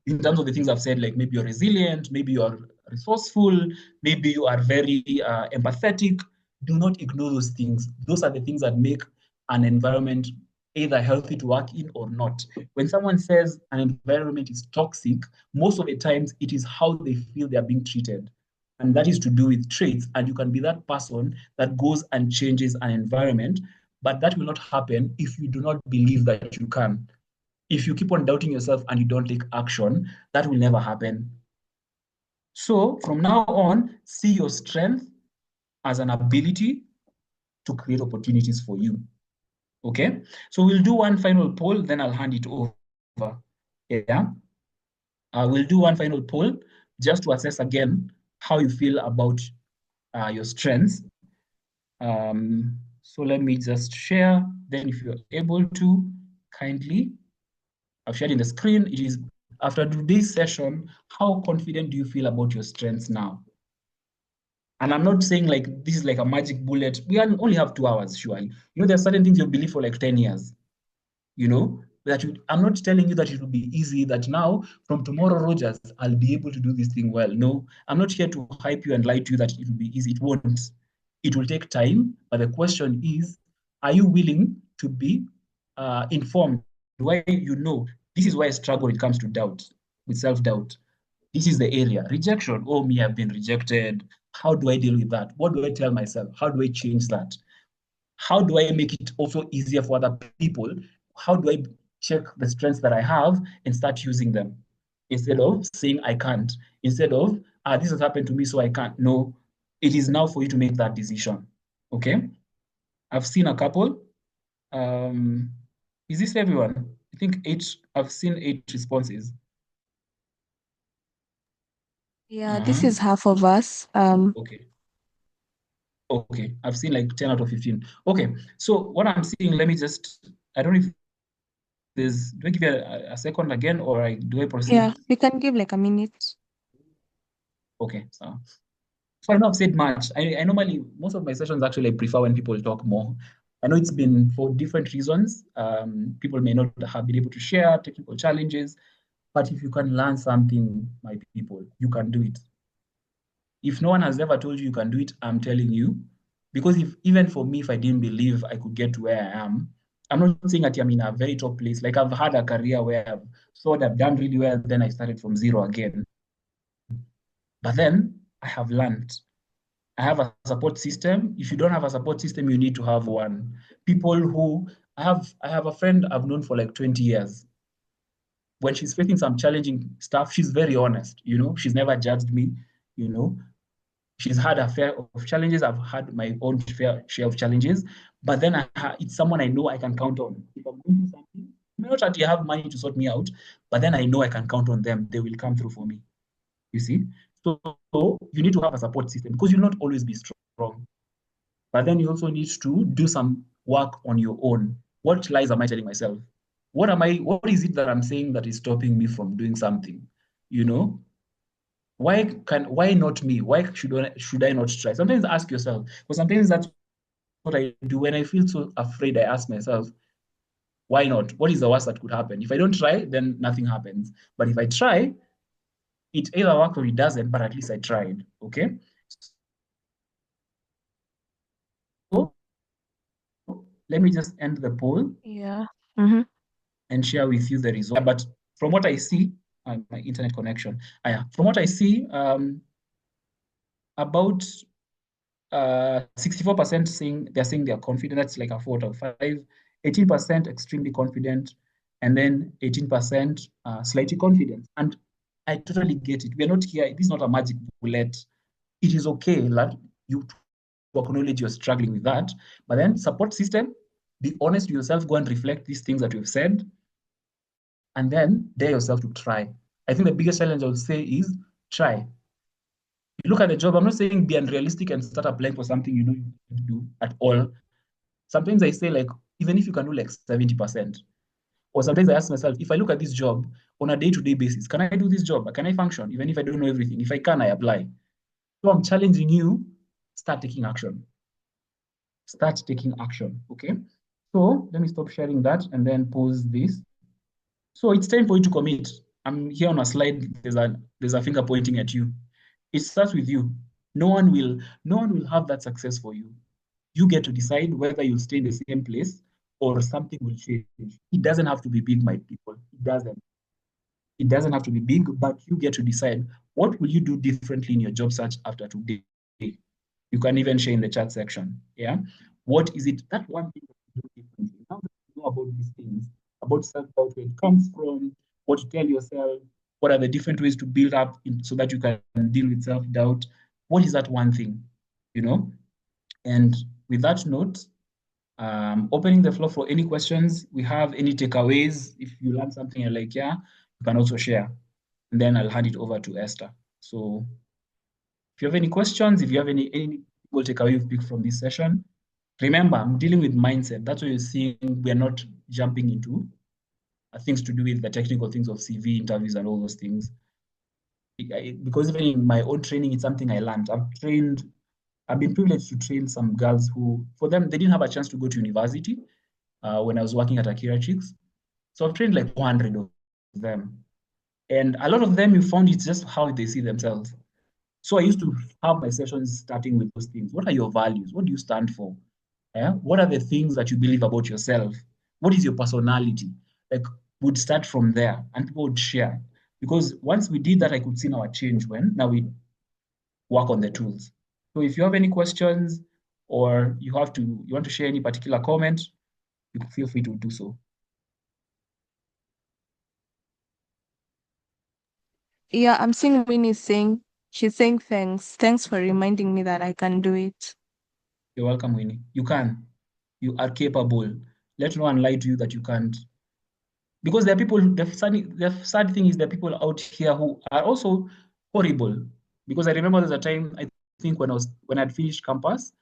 in terms of the things I've said, like maybe you're resilient, maybe you're resourceful, maybe you are very empathetic. Do not ignore those things. Those are the things that make an environment either healthy to work in or not. When someone says an environment is toxic, most of the times it is how they feel they are being treated. And that is to do with traits. And you can be that person that goes and changes an environment, but that will not happen if you do not believe that you can. If you keep on doubting yourself and you don't take action, that will never happen. So from now on, see your strength as an ability to create opportunities for you. Okay? So we'll do one final poll, then I'll hand it over. Yeah? We'll do one final poll just to assess again how you feel about your strengths. So let me just share. Then if you're able to, kindly, I've shared in the screen. It is after today's session, how confident do you feel about your strengths now? And I'm not saying like this is like a magic bullet. We only have 2 hours, surely. There's certain things you believe for like 10 years. I'm not telling you that it will be easy, that now from tomorrow, Rogers, I'll be able to do this thing well. No, I'm not here to hype you and lie to you that it will be easy. It won't. It will take time. But the question is, are you willing to be informed? Why this is why I struggle when it comes to doubt, with self-doubt. This is the area. Rejection. Oh, me, I've been rejected. How do I deal with that? What do I tell myself? How do I change that? How do I make it also easier for other people? How do I check the strengths that I have and start using them instead of saying I can't? Instead of, this has happened to me, so I can't. No, it is now for you to make that decision. Okay? I've seen a couple. Is this everyone? I think I've seen 8 responses. Yeah, this is half of us. Okay. Okay, I've seen like 10 out of 15. Okay, so what I'm seeing, let me just, I don't know if do I give you a second again or do I proceed? Yeah, we can give like a minute. Okay, so I know I've said much. I normally, most of my sessions actually I prefer when people talk more. I know it's been for different reasons. People may not have been able to share technical challenges, but if you can learn something, my people, you can do it. If no one has ever told you you can do it, I'm telling you. Because even for me, if I didn't believe I could get to where I am, I'm not saying that I'm in a very top place. Like I've had a career where I've thought I've done really well, then I started from zero again. But then I have learned. I have a support system. If you don't have a support system, you need to have one. People who I have a friend I've known for like 20 years. When she's facing some challenging stuff, she's very honest. She's never judged me. You know, she's had a fair of challenges. I've had my own fair share of challenges, but then it's someone I know I can count on. If I'm going through something, I may not actually have money to sort me out, but then I know I can count on them. They will come through for me. You see? So you need to have a support system because you'll not always be strong. But then you also need to do some work on your own. What lies am I telling myself? What is it that I'm saying that is stopping me from doing something? You know, why not me? Why should I not try? Sometimes ask yourself, because sometimes that's what I do when I feel so afraid. I ask myself, why not? What is the worst that could happen? If I don't try, then nothing happens. But if I try, it either works or it doesn't, but at least I tried. Okay. So let me just end the poll. Yeah. Mm-hmm. And share with you the result. But from what I see, my internet connection, from what I see, about 64% saying they're confident. That's like a 4 out of 5. 18% extremely confident, and then 18% slightly confident. And I totally get it. We are not here. This is not a magic bullet. It is okay that you to acknowledge you're struggling with that, but then support system. Be honest with yourself. Go and reflect these things that you've said, and then dare yourself to try. I think the biggest challenge I would say is try. You look at the job, I'm not saying be unrealistic and start applying for something you know you can't do at all. Sometimes I say, like, even if you can do like 70%, or sometimes I ask myself, if I look at this job on a day-to-day basis, can I do this job? Can I function? Even if I don't know everything, if I can, I apply. So I'm challenging you, start taking action. Start taking action, okay? So let me stop sharing that and then pause this. So it's time for you to commit. I'm here on a slide. There's a finger pointing at you. It starts with you. No one will have that success for you. You get to decide whether you'll stay in the same place or something will change. It doesn't have to be big, my people. It doesn't. It doesn't have to be big, but you get to decide what will you do differently in your job search after today. You can even share in the chat section. Yeah. What is it? That one thing that you do differently. Now that you know about these things, about self-doubt, where it comes from, what to tell yourself, what are the different ways to build up so that you can deal with self-doubt. What is that one thing? You know? And with that note, opening the floor for any questions. We have any takeaways. If you learn something you're like, yeah, you can also share. And then I'll hand it over to Esther. So if you have any questions, if you have any takeaway you've picked from this session, remember, I'm dealing with mindset. That's why you're seeing we're not jumping into things to do with the technical things of CV interviews and all those things. Because even in my own training, it's something I learned. I've been privileged to train some girls who, for them, they didn't have a chance to go to university when I was working at Akira Chicks. So I've trained like 400 of them. And a lot of them, you found it's just how they see themselves. So I used to have my sessions starting with those things. What are your values? What do you stand for? Yeah? What are the things that you believe about yourself? What is your personality? Like, would start from there and people would share. Because once we did that, I could see now a change when now we work on the tools. So if you have any questions or you want to share any particular comment, you can feel free to do so. Yeah, I'm seeing Winnie saying, she's saying thanks. Thanks for reminding me that I can do it. You're welcome, Winnie. You can. You are capable. Let no one lie to you that you can't. Because there are people, the sad thing is there are people out here who are also horrible. Because I remember there's a time, I think when I'd finished campus,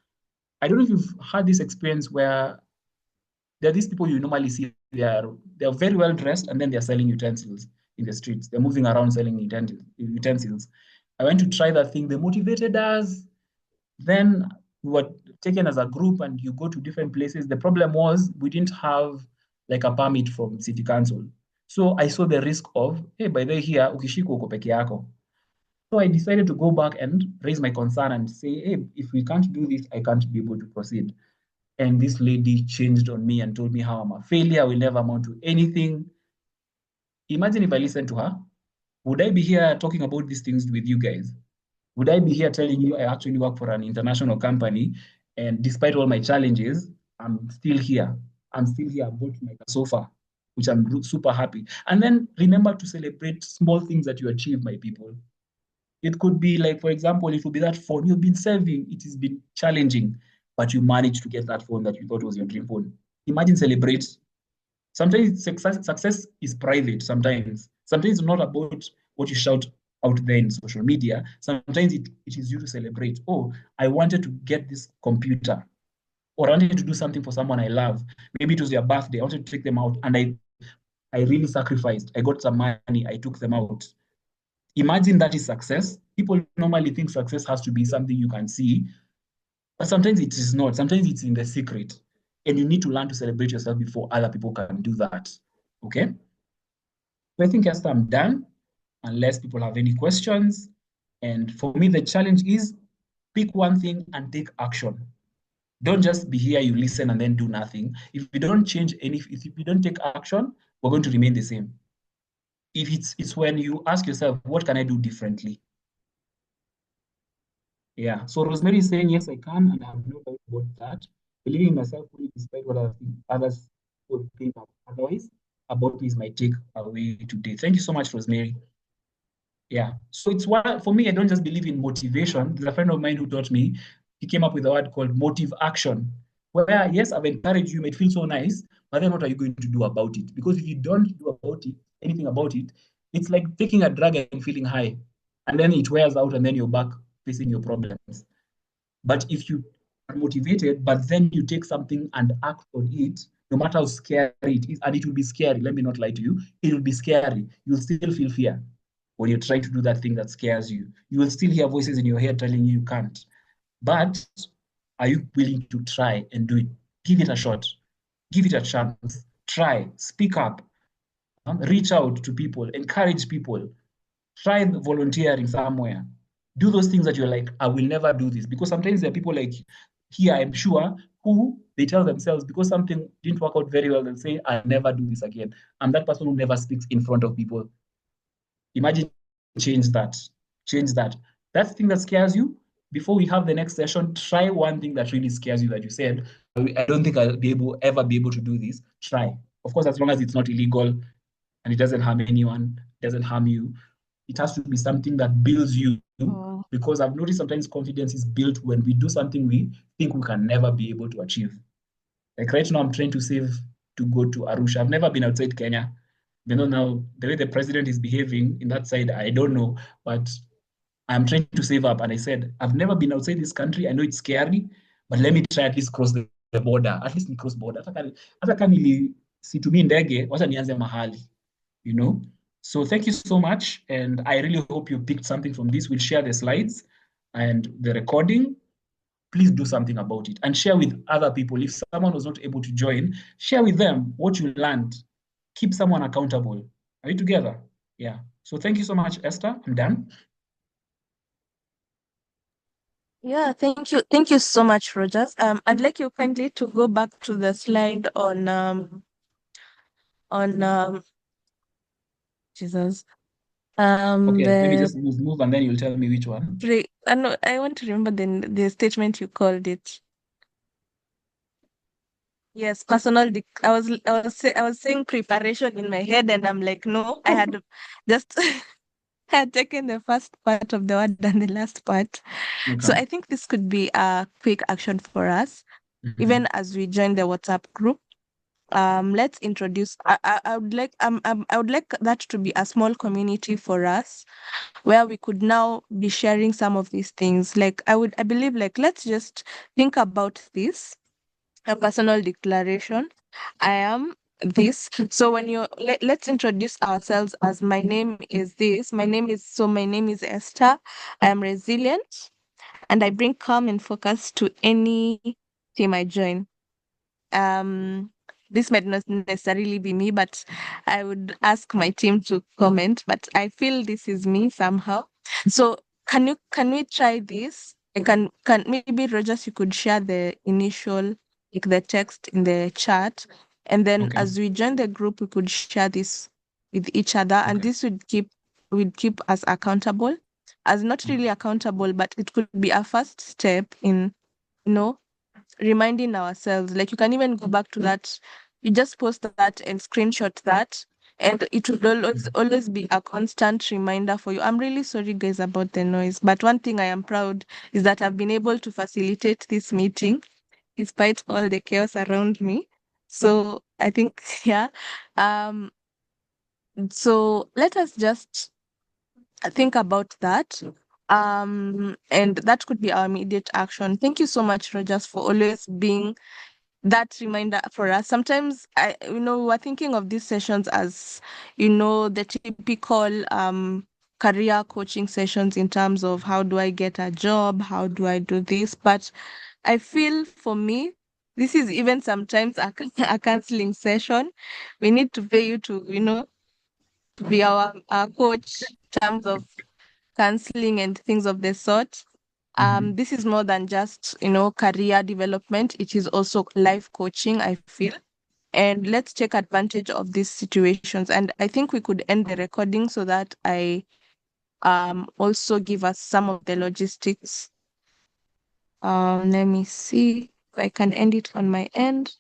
I don't know if you've had this experience where there are these people you normally see, they're very well dressed and then they're selling utensils in the streets. They're moving around selling utensils. I went to try that thing. They motivated us. Then we were taken as a group and you go to different places. The problem was we didn't have like a permit from city council. So I saw the risk of, hey, by the way, here, ukishiko uko peke yako. So I decided to go back and raise my concern and say, hey, if we can't do this, I can't be able to proceed. And this lady changed on me and told me how I'm a failure, I will never amount to anything. Imagine if I listened to her. Would I be here talking about these things with you guys? Would I be here telling you I actually work for an international company and despite all my challenges, I'm still here. I'm still here. I bought my sofa, which I'm super happy. And then remember to celebrate small things that you achieve, my people. It could be like, for example, it would be that phone you've been saving. It has been challenging, but you managed to get that phone that you thought was your dream phone. Imagine celebrate. Sometimes success is private. Sometimes it's not about what you shout out there in social media, sometimes it is you to celebrate. Oh, I wanted to get this computer, or I wanted to do something for someone I love. Maybe it was their birthday. I wanted to take them out, and I really sacrificed. I got some money. I took them out. Imagine that is success. People normally think success has to be something you can see, but sometimes it is not. Sometimes it's in the secret, and you need to learn to celebrate yourself before other people can do that. Okay. So I think, Esther, I'm done, unless people have any questions. And for me, the challenge is pick one thing and take action. Don't just be here, you listen and then do nothing. If you don't change any, if you don't take action, we're going to remain the same. If it's when you ask yourself, what can I do differently? Yeah. So Rosemary is saying, yes, I can, and I have no doubt about that. Believing in myself fully despite what others would think otherwise about me is my takeaway today. Thank you so much, Rosemary. Yeah. So it's one for me, I don't just believe in motivation. There's a friend of mine who taught me, he came up with a word called motive action. Where yes, I've encouraged you, it feels so nice, but then what are you going to do about it? Because if you don't do about it, anything about it, it's like taking a drug and feeling high. And then it wears out and then you're back facing your problems. But if you are motivated, but then you take something and act on it, no matter how scary it is, and it will be scary, let me not lie to you, it will be scary. You'll still feel fear when you're trying to do that thing that scares you. You will still hear voices in your head telling you can't. But are you willing to try and do it? Give it a shot. Give it a chance. Try. Speak up. Reach out to people. Encourage people. Try volunteering somewhere. Do those things that you're like, I will never do this. Because sometimes there are people like here, I'm sure, who they tell themselves because something didn't work out very well, they'll say, I'll never do this again. I'm that person who never speaks in front of people. Imagine change that. Change that. That thing that scares you, before we have the next session, try one thing that really scares you that you said, I don't think I'll ever be able to do this. Try. Of course, as long as it's not illegal and it doesn't harm anyone, doesn't harm you, it has to be something that builds you. Oh. Because I've noticed sometimes confidence is built when we do something we think we can never be able to achieve. Like right now, I'm trying to save to go to Arusha. I've never been outside Kenya. You know, now the way the president is behaving in that side, I don't know, but I'm trying to save up. And I said, I've never been outside this country. I know it's scary, but let me try at least cross the border. At least cross border. Hata kama situmii ndege, wacha nianze mahali, you know? So thank you so much. And I really hope you picked something from this. We'll share the slides and the recording. Please do something about it and share with other people. If someone was not able to join, share with them what you learned. Keep someone accountable. Are we together? Yeah. So thank you so much, Esther. I'm done. Yeah, thank you. Thank you so much, Rogers. I'd like you kindly to go back to the slide on Jesus. Okay, let me The just move and then you'll tell me which one. I know I want to remember the statement you called it. Yes, I was saying preparation in my head, and I'm like, no, I had just had taken the first part of the word and the last part. So Okay. I think this could be a quick action for us, Mhm. even as we join the WhatsApp group. Let's introduce. I would like that to be a small community for us, where we could now be sharing some of these things. Like I believe, like let's just think about this, a personal declaration. I am this. So when let's introduce ourselves as my name is this. My name is Esther. I am resilient and I bring calm and focus to any team I join. Um this might not necessarily be me, but I would ask my team to comment. But I feel this is me somehow. So can we try this? I can maybe Rogers, you could share the initial, like the text in the chat, and then Okay. as we join the group, we could share this with each other, and Okay. this would keep us accountable, as not really accountable, but it could be a first step in, you know, reminding ourselves. Like you can even go back to that, you just post that and screenshot that, and it would always be a constant reminder for you. I'm really sorry guys about the noise, but one thing I am proud is that I've been able to facilitate this meeting despite all the chaos around me. So I think yeah. um so let us just think about that. And that could be our immediate action. Thank you so much, Rogers, for always being that reminder for us. Sometimes we're thinking of these sessions as, the typical career coaching sessions in terms of how do I get a job, how do I do this. But I feel for me, this is even sometimes a counseling session. We need to pay you to, to be our coach in terms of counseling and things of the sort. This is more than just, career development. It is also life coaching, I feel. And let's take advantage of these situations. And I think we could end the recording so that I also give us some of the logistics. Let me see if I can end it on my end.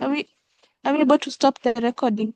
Are we are we able to stop the recording?